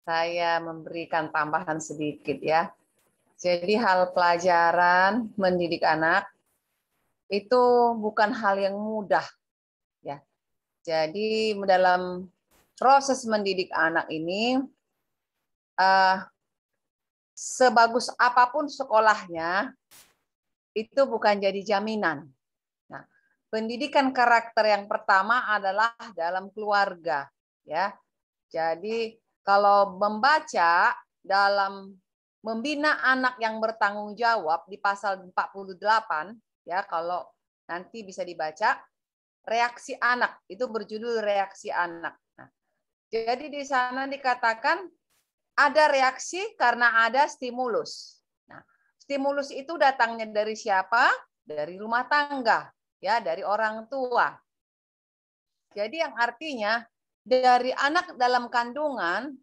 Saya memberikan tambahan sedikit ya. Jadi hal pelajaran mendidik anak itu bukan hal yang mudah ya. Jadi dalam proses mendidik anak ini sebagus apapun sekolahnya itu bukan jadi jaminan. Nah, pendidikan karakter yang pertama adalah dalam keluarga ya. Jadi kalau membaca dalam membina anak yang bertanggung jawab di pasal 48 ya, kalau nanti bisa dibaca reaksi anak, itu berjudul reaksi anak. Nah, jadi di sana dikatakan ada reaksi karena ada stimulus. Nah, stimulus itu datangnya dari siapa? Dari rumah tangga, ya, dari orang tua. Jadi yang artinya dari anak dalam kandungan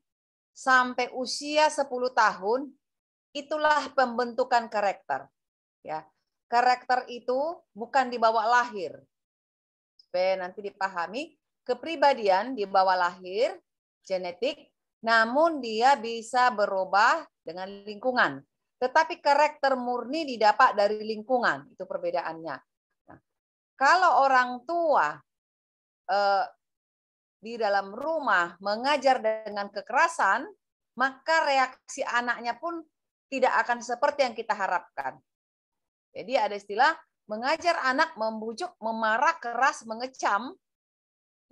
sampai usia 10 tahun itulah pembentukan karakter. Ya. Karakter itu bukan dibawa lahir. Supaya nanti dipahami, kepribadian dibawa lahir, genetik, namun dia bisa berubah dengan lingkungan. Tetapi karakter murni didapat dari lingkungan, itu perbedaannya. Nah, kalau orang tua di dalam rumah mengajar dengan kekerasan, maka reaksi anaknya pun tidak akan seperti yang kita harapkan. Jadi ada istilah mengajar anak membujuk, memarah, keras, mengecam,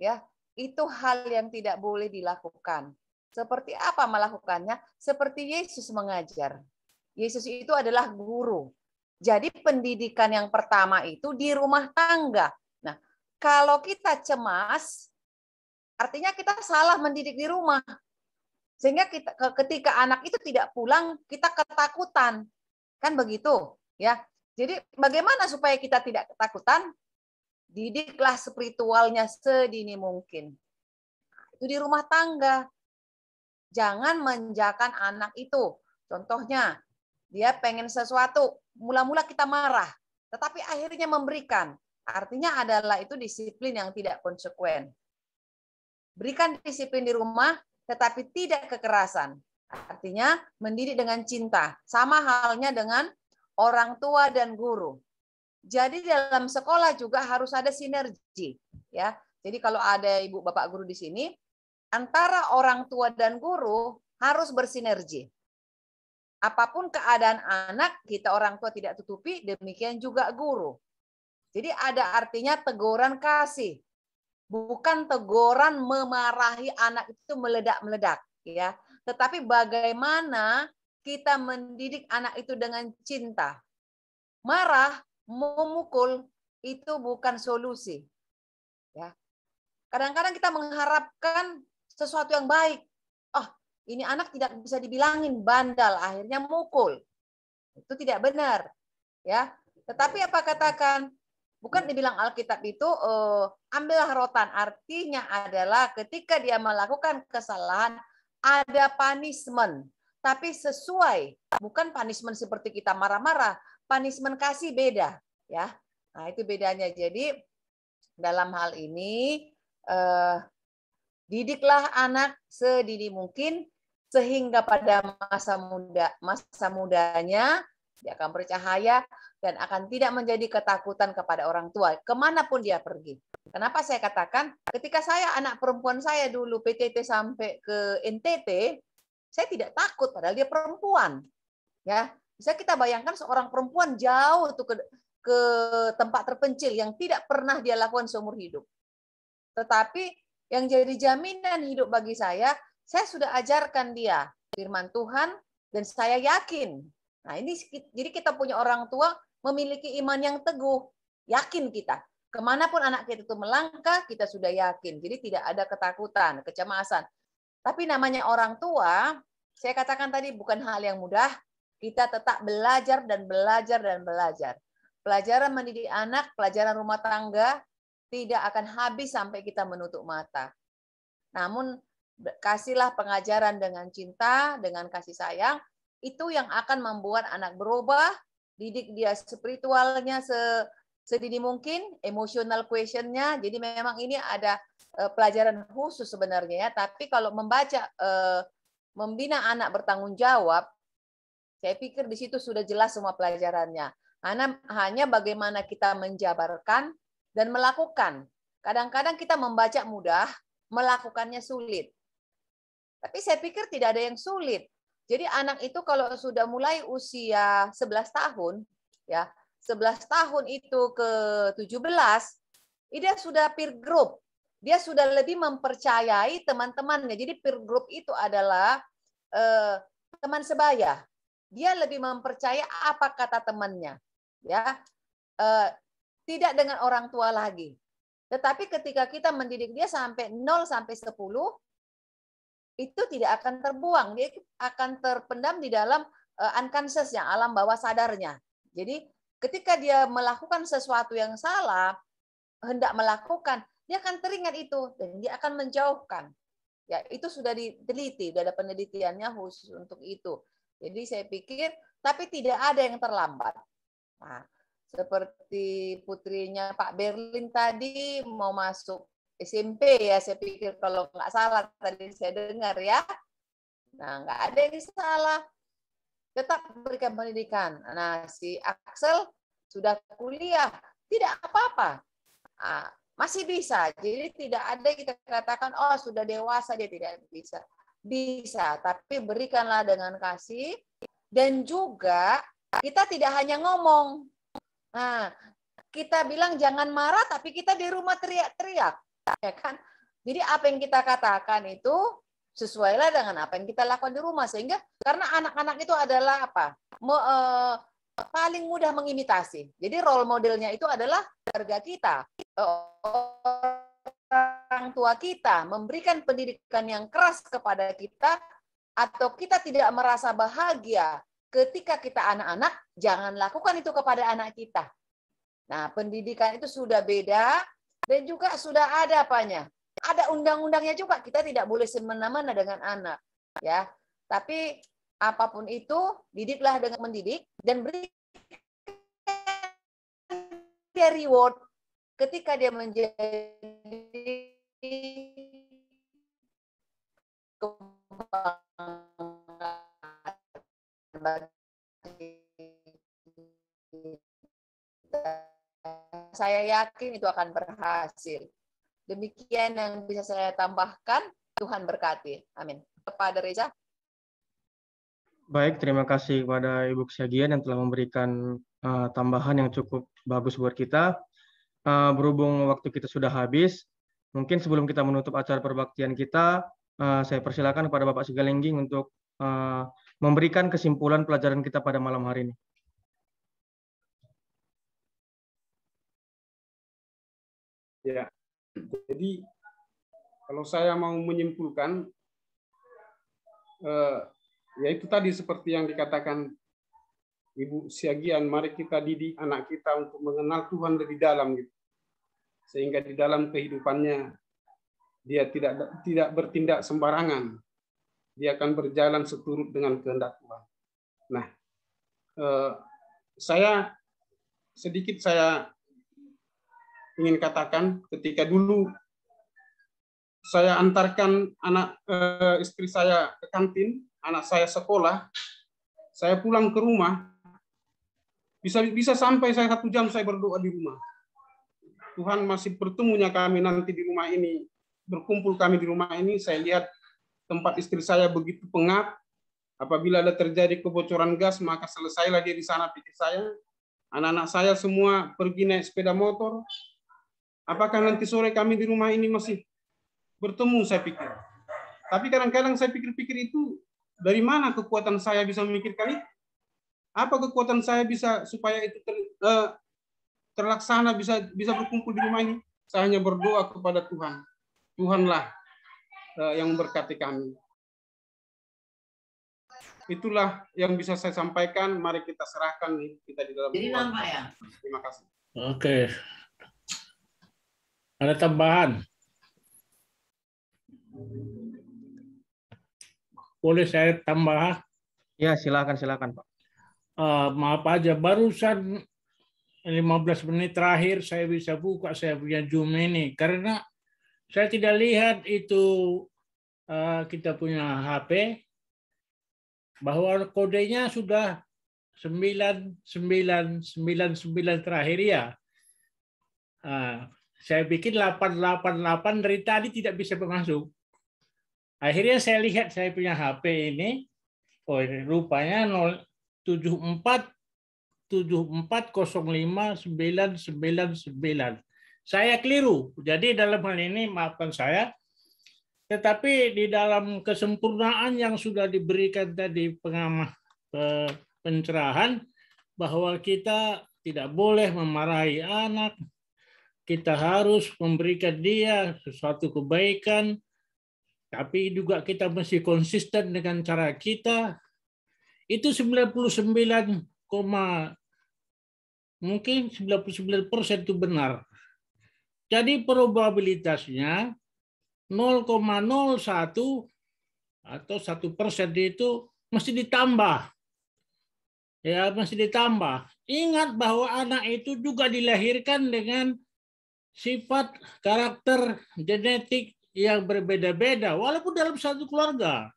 ya itu hal yang tidak boleh dilakukan. Seperti apa melakukannya? Seperti Yesus mengajar. Yesus itu adalah guru. Jadi pendidikan yang pertama itu di rumah tangga. Nah, kalau kita cemas, artinya kita salah mendidik di rumah. Sehingga ketika anak itu tidak pulang, kita ketakutan. Kan begitu, ya. Jadi bagaimana supaya kita tidak ketakutan? Didiklah spiritualnya sedini mungkin. Itu di rumah tangga. Jangan menjakan anak itu. Contohnya, dia pengen sesuatu, mula-mula kita marah, tetapi akhirnya memberikan. Artinya adalah itu disiplin yang tidak konsekuen. Berikan disiplin di rumah, tetapi tidak kekerasan. Artinya mendidik dengan cinta. Sama halnya dengan orang tua dan guru. Jadi dalam sekolah juga harus ada sinergi, ya. Jadi kalau ada ibu bapak guru di sini, antara orang tua dan guru harus bersinergi. Apapun keadaan anak, kita orang tua tidak tutupi, demikian juga guru. Jadi ada artinya teguran kasih, bukan teguran memarahi anak itu meledak-meledak, ya. Tetapi bagaimana kita mendidik anak itu dengan cinta. Marah, memukul itu bukan solusi. Ya. Kadang-kadang kita mengharapkan sesuatu yang baik. Oh, ini anak tidak bisa dibilangin bandal, akhirnya mukul. Itu tidak benar. Ya. Tetapi apa katakan? Bukan dibilang Alkitab itu ambillah rotan. Artinya adalah ketika dia melakukan kesalahan ada punishment. Tapi sesuai, bukan punishment seperti kita marah-marah, punishment kasih beda, ya. Nah, itu bedanya. Jadi dalam hal ini didiklah anak sedini mungkin sehingga pada masa mudanya dia akan bercahaya dan akan tidak menjadi ketakutan kepada orang tua kemanapun dia pergi. Kenapa saya katakan ketika saya anak perempuan saya dulu PTT sampai ke NTT, saya tidak takut padahal dia perempuan. Ya, bisa kita bayangkan seorang perempuan jauh tuh ke tempat terpencil yang tidak pernah dia lakukan seumur hidup. Tetapi yang jadi jaminan hidup bagi saya sudah ajarkan dia firman Tuhan dan saya yakin. Nah, ini jadi kita punya orang tua memiliki iman yang teguh, yakin kita. Kemanapun anak kita itu melangkah, kita sudah yakin. Jadi tidak ada ketakutan, kecemasan. Tapi namanya orang tua, saya katakan tadi bukan hal yang mudah, kita tetap belajar dan belajar dan belajar. Pelajaran mendidik anak, pelajaran rumah tangga tidak akan habis sampai kita menutup mata. Namun kasihlah pengajaran dengan cinta, dengan kasih sayang, itu yang akan membuat anak berubah, didik dia spiritualnya sedini mungkin, emotional questionnya. Jadi memang ini ada pelajaran khusus sebenarnya ya. Tapi kalau membaca, membina anak bertanggung jawab, saya pikir di situ sudah jelas semua pelajarannya. Hanya bagaimana kita menjabarkan dan melakukan. Kadang-kadang kita membaca mudah, melakukannya sulit. Tapi saya pikir tidak ada yang sulit. Jadi anak itu kalau sudah mulai usia 11 tahun, ya 11 tahun itu ke 17, dia sudah peer group. Dia sudah lebih mempercayai teman-temannya. Jadi peer group itu adalah teman sebaya. Dia lebih mempercaya apa kata temannya, ya, tidak dengan orang tua lagi. Tetapi ketika kita mendidik dia sampai 0 sampai 10, itu tidak akan terbuang, dia akan terpendam di dalam unconscious-nya, alam bawah sadarnya. Jadi ketika dia melakukan sesuatu yang salah, hendak melakukan, dia akan teringat itu dan dia akan menjauhkan. Ya, itu sudah diteliti, sudah ada penelitiannya khusus untuk itu. Jadi saya pikir, tapi tidak ada yang terlambat. Nah, seperti putrinya Pak Berlin tadi mau masuk SMP ya, saya pikir kalau nggak salah tadi saya dengar ya. Nah, nggak ada yang salah. Tetap berikan pendidikan. Nah, si Axel sudah kuliah, tidak apa-apa. Nah, masih bisa. Jadi tidak ada kita katakan, oh sudah dewasa dia tidak bisa. Bisa, tapi berikanlah dengan kasih. Dan juga kita tidak hanya ngomong. Nah, kita bilang jangan marah, tapi kita di rumah teriak-teriak. Ya kan? Jadi apa yang kita katakan itu sesuailah dengan apa yang kita lakukan di rumah. Sehingga karena anak-anak itu adalah apa? Paling mudah mengimitasi. Jadi role modelnya itu adalah keluarga kita. Orang tua kita memberikan pendidikan yang keras kepada kita, atau kita tidak merasa bahagia ketika kita anak-anak, jangan lakukan itu kepada anak kita. Nah, pendidikan itu sudah beda dan juga sudah ada apanya. Ada undang-undangnya juga, kita tidak boleh semena-mena dengan anak, ya. Tapi apapun itu, didiklah dengan mendidik dan beri dia reward ketika dia menjadi saya yakin itu akan berhasil. Demikian yang bisa saya tambahkan. Tuhan berkati. Amin. Kepada Reza. Baik, terima kasih kepada Ibu Ksiagian yang telah memberikan tambahan yang cukup bagus buat kita. Berhubung waktu kita sudah habis, mungkin sebelum kita menutup acara perbaktian kita, saya persilakan kepada Bapak Sigalengging untuk memberikan kesimpulan pelajaran kita pada malam hari ini. Ya, jadi kalau saya mau menyimpulkan, ya itu tadi seperti yang dikatakan Ibu Siagian, mari kita didik anak kita untuk mengenal Tuhan lebih dalam, gitu. Sehingga di dalam kehidupannya dia tidak bertindak sembarangan, dia akan berjalan seturut dengan kehendak Tuhan. Nah, saya ingin katakan, ketika dulu saya antarkan istri saya ke kantin, anak saya sekolah, saya pulang ke rumah, bisa sampai saya 1 jam saya berdoa di rumah. Tuhan masih bertemunya kami nanti di rumah ini, berkumpul kami di rumah ini, saya lihat tempat istri saya begitu pengap. Apabila ada terjadi kebocoran gas, maka selesailah dia di sana, pikir saya. Anak-anak saya semua pergi naik sepeda motor. Apakah nanti sore kami di rumah ini masih bertemu, saya pikir. Tapi kadang-kadang saya pikir-pikir itu, dari mana kekuatan saya bisa memikirkan itu? Apa kekuatan saya bisa supaya itu terlaksana, bisa berkumpul di rumah ini? Saya hanya berdoa kepada Tuhan. Tuhanlah yang memberkati kami. itulah yang bisa saya sampaikan. Mari kita serahkan kita di dalam Tuhan. Terima kasih. Oke. Ada tambahan? Boleh saya tambah? Ya, silakan Pak. Maaf aja, barusan 15 menit terakhir saya bisa buka saya punya Zoom ini karena saya tidak lihat itu kita punya HP bahwa kodenya sudah 9999 terakhir ya. Saya bikin 888 dari tadi tidak bisa masuk. Akhirnya saya lihat saya punya HP ini, oh ini rupanya 074059999. Saya keliru. Jadi dalam hal ini maafkan saya. Tetapi di dalam kesempurnaan yang sudah diberikan tadi pencerahan bahwa kita tidak boleh memarahi anak, kita harus memberikan dia sesuatu kebaikan, tapi juga kita mesti konsisten dengan cara kita. Itu 99, mungkin 99% itu benar. Jadi probabilitasnya 0,01 atau 1% itu mesti ditambah. Ya, mesti ditambah. Ingat bahwa anak itu juga dilahirkan dengan sifat karakter genetik yang berbeda-beda, walaupun dalam satu keluarga.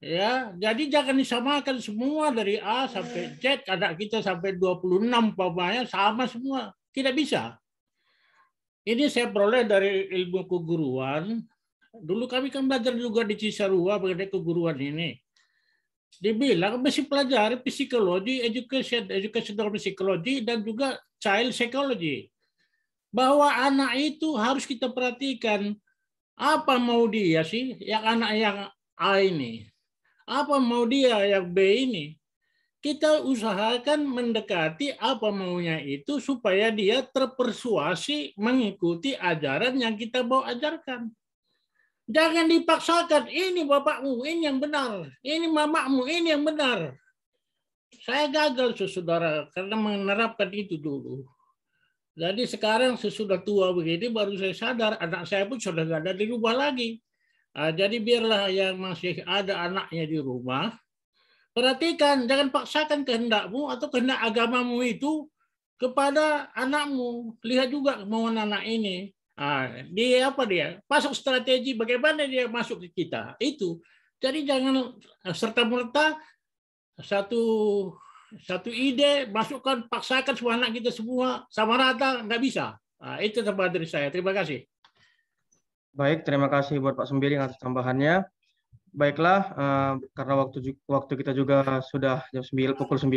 Ya, jadi jangan disamakan semua dari A sampai Z, anak kita sampai 26 umpamanya sama semua. Tidak bisa. Ini saya peroleh dari ilmu keguruan. Dulu kami kan belajar juga di Cisarua mengenai keguruan ini. Dibilang mesti pelajari psikologi, educational psychology, dan juga child psychology. Bahwa anak itu harus kita perhatikan apa mau dia sih, yang anak yang A ini. Apa mau dia yang B ini. Kita usahakan mendekati apa maunya itu supaya dia terpersuasi mengikuti ajaran yang kita mau ajarkan. Jangan dipaksakan, ini bapakmu, ini yang benar. Ini mamamu, ini yang benar. Saya gagal, saudara, karena menerapkan itu dulu. Jadi sekarang sesudah tua begini baru saya sadar anak saya pun sudah nggak ada di rumah lagi. Jadi biarlah yang masih ada anaknya di rumah, perhatikan, jangan paksakan kehendakmu atau kehendak agamamu itu kepada anakmu. Lihat juga kemauan anak ini. Dia masuk strategi bagaimana dia masuk ke kita itu. Jadi jangan serta merta satu ide masukkan, paksakan semua anak kita semua sama rata, nggak bisa. Itu tambahan dari saya. Terima kasih. Baik, terima kasih buat Pak Sembiring atas tambahannya. Baiklah, karena waktu kita juga sudah jam pukul 9,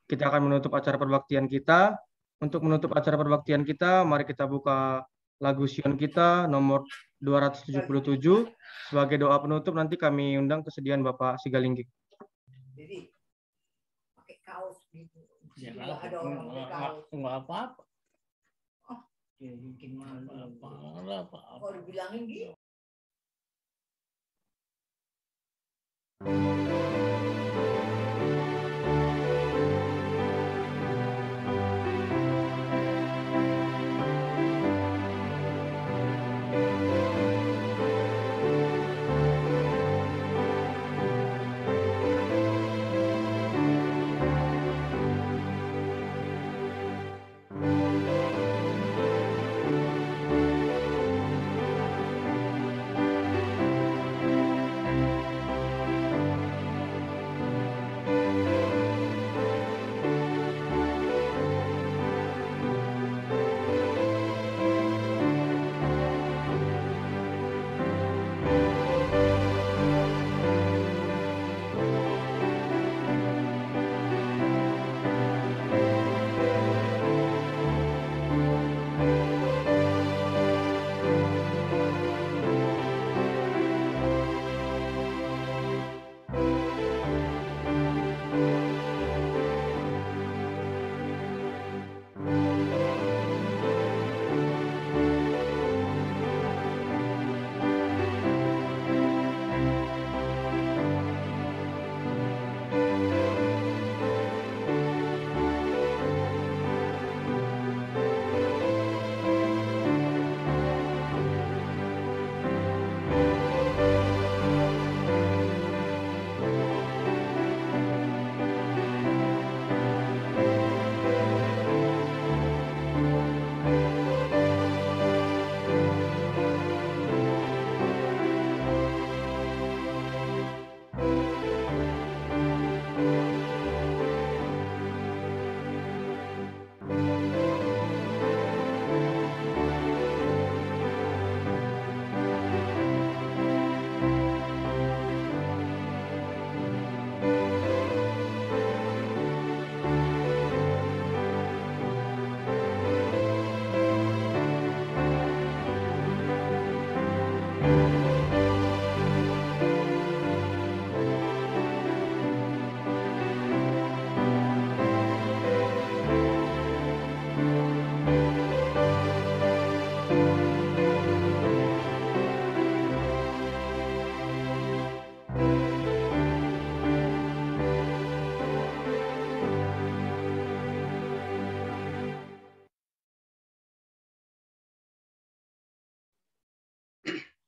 kita akan menutup acara perbaktian kita. Untuk menutup acara perbaktian kita, mari kita buka lagu Sion kita nomor 277. Sebagai doa penutup nanti kami undang kesediaan Bapak Sigalinggik. Jadi pakai kaos gitu. Ya, ada orang pakai kaos. Nggak apa-apa. Ya, mungkin Apa-apa. kalau dibilangin gitu.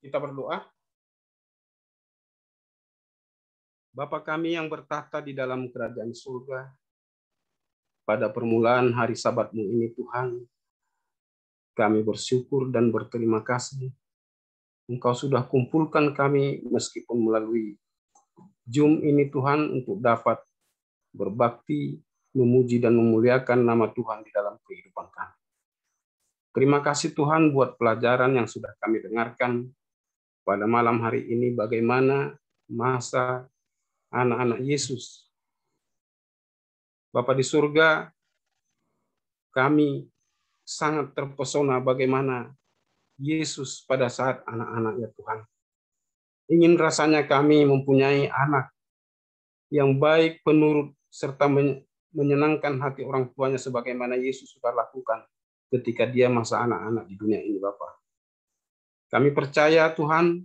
Kita berdoa. Bapa kami yang bertahta di dalam kerajaan surga, pada permulaan hari Sabat-Mu ini Tuhan, kami bersyukur dan berterima kasih. Engkau sudah kumpulkan kami meskipun melalui Zoom ini Tuhan untuk dapat berbakti, memuji dan memuliakan nama Tuhan di dalam kehidupan kami. Terima kasih Tuhan buat pelajaran yang sudah kami dengarkan pada malam hari ini, bagaimana masa anak-anak Yesus. Bapa di surga, kami sangat terpesona bagaimana Yesus pada saat anak-anaknya Tuhan. Ingin rasanya kami mempunyai anak yang baik, penurut, serta menyenangkan hati orang tuanya sebagaimana Yesus sudah lakukan ketika dia masa anak-anak di dunia ini, Bapa. Kami percaya Tuhan,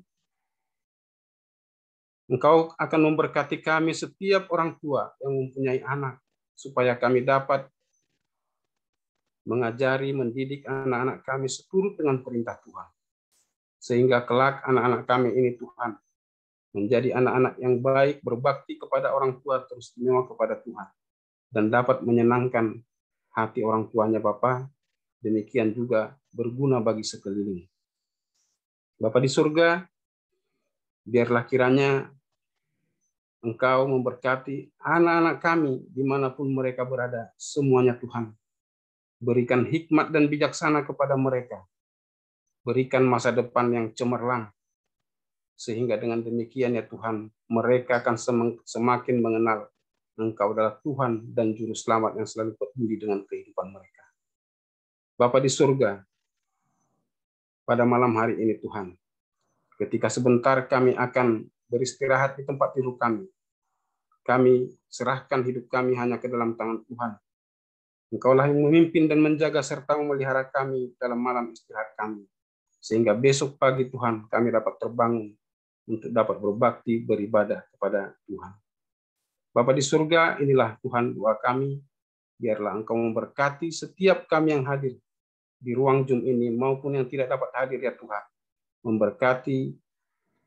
Engkau akan memberkati kami setiap orang tua yang mempunyai anak, supaya kami dapat mengajari, mendidik anak-anak kami seturut dengan perintah Tuhan. Sehingga kelak anak-anak kami ini Tuhan, menjadi anak-anak yang baik, berbakti kepada orang tua, terus istimewa kepada Tuhan, dan dapat menyenangkan hati orang tuanya Bapa, demikian juga berguna bagi sekeliling. Bapa di surga, biarlah kiranya Engkau memberkati anak-anak kami dimanapun mereka berada, semuanya Tuhan. Berikan hikmat dan bijaksana kepada mereka. Berikan masa depan yang cemerlang. Sehingga dengan demikian ya Tuhan, mereka akan semakin mengenal Engkau adalah Tuhan dan Juru Selamat yang selalu peduli dengan kehidupan mereka. Bapa di surga, pada malam hari ini Tuhan, ketika sebentar kami akan beristirahat di tempat tidur kami serahkan hidup kami hanya ke dalam tangan Tuhan. Engkaulah yang memimpin dan menjaga serta memelihara kami dalam malam istirahat kami. Sehingga besok pagi Tuhan kami dapat terbangun untuk dapat berbakti, beribadah kepada Tuhan. Bapa di surga, inilah Tuhan doa kami. Biarlah Engkau memberkati setiap kami yang hadir di ruang Zoom ini maupun yang tidak dapat hadir ya Tuhan. Memberkati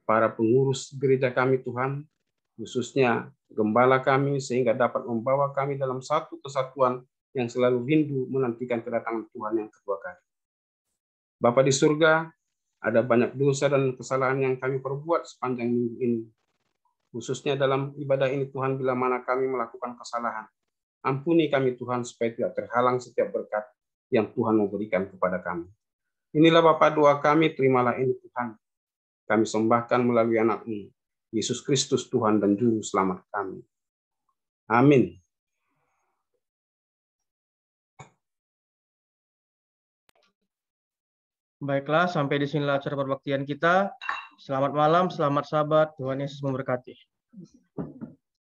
para pengurus gereja kami Tuhan, khususnya gembala kami, sehingga dapat membawa kami dalam satu kesatuan yang selalu rindu menantikan kedatangan Tuhan yang kedua kali. Bapa di surga, ada banyak dosa dan kesalahan yang kami perbuat sepanjang minggu ini. Khususnya dalam ibadah ini Tuhan, bila mana kami melakukan kesalahan, ampuni kami Tuhan supaya tidak terhalang setiap berkat yang Tuhan memberikan kepada kami. Inilah Bapa doa kami, terimalah ini Tuhan. Kami sembahkan melalui anak-Mu, Yesus Kristus Tuhan dan Juru Selamat kami. Amin. Baiklah, sampai di sinilah acara perbaktian kita. Selamat malam, selamat Sabat, Tuhan Yesus memberkati.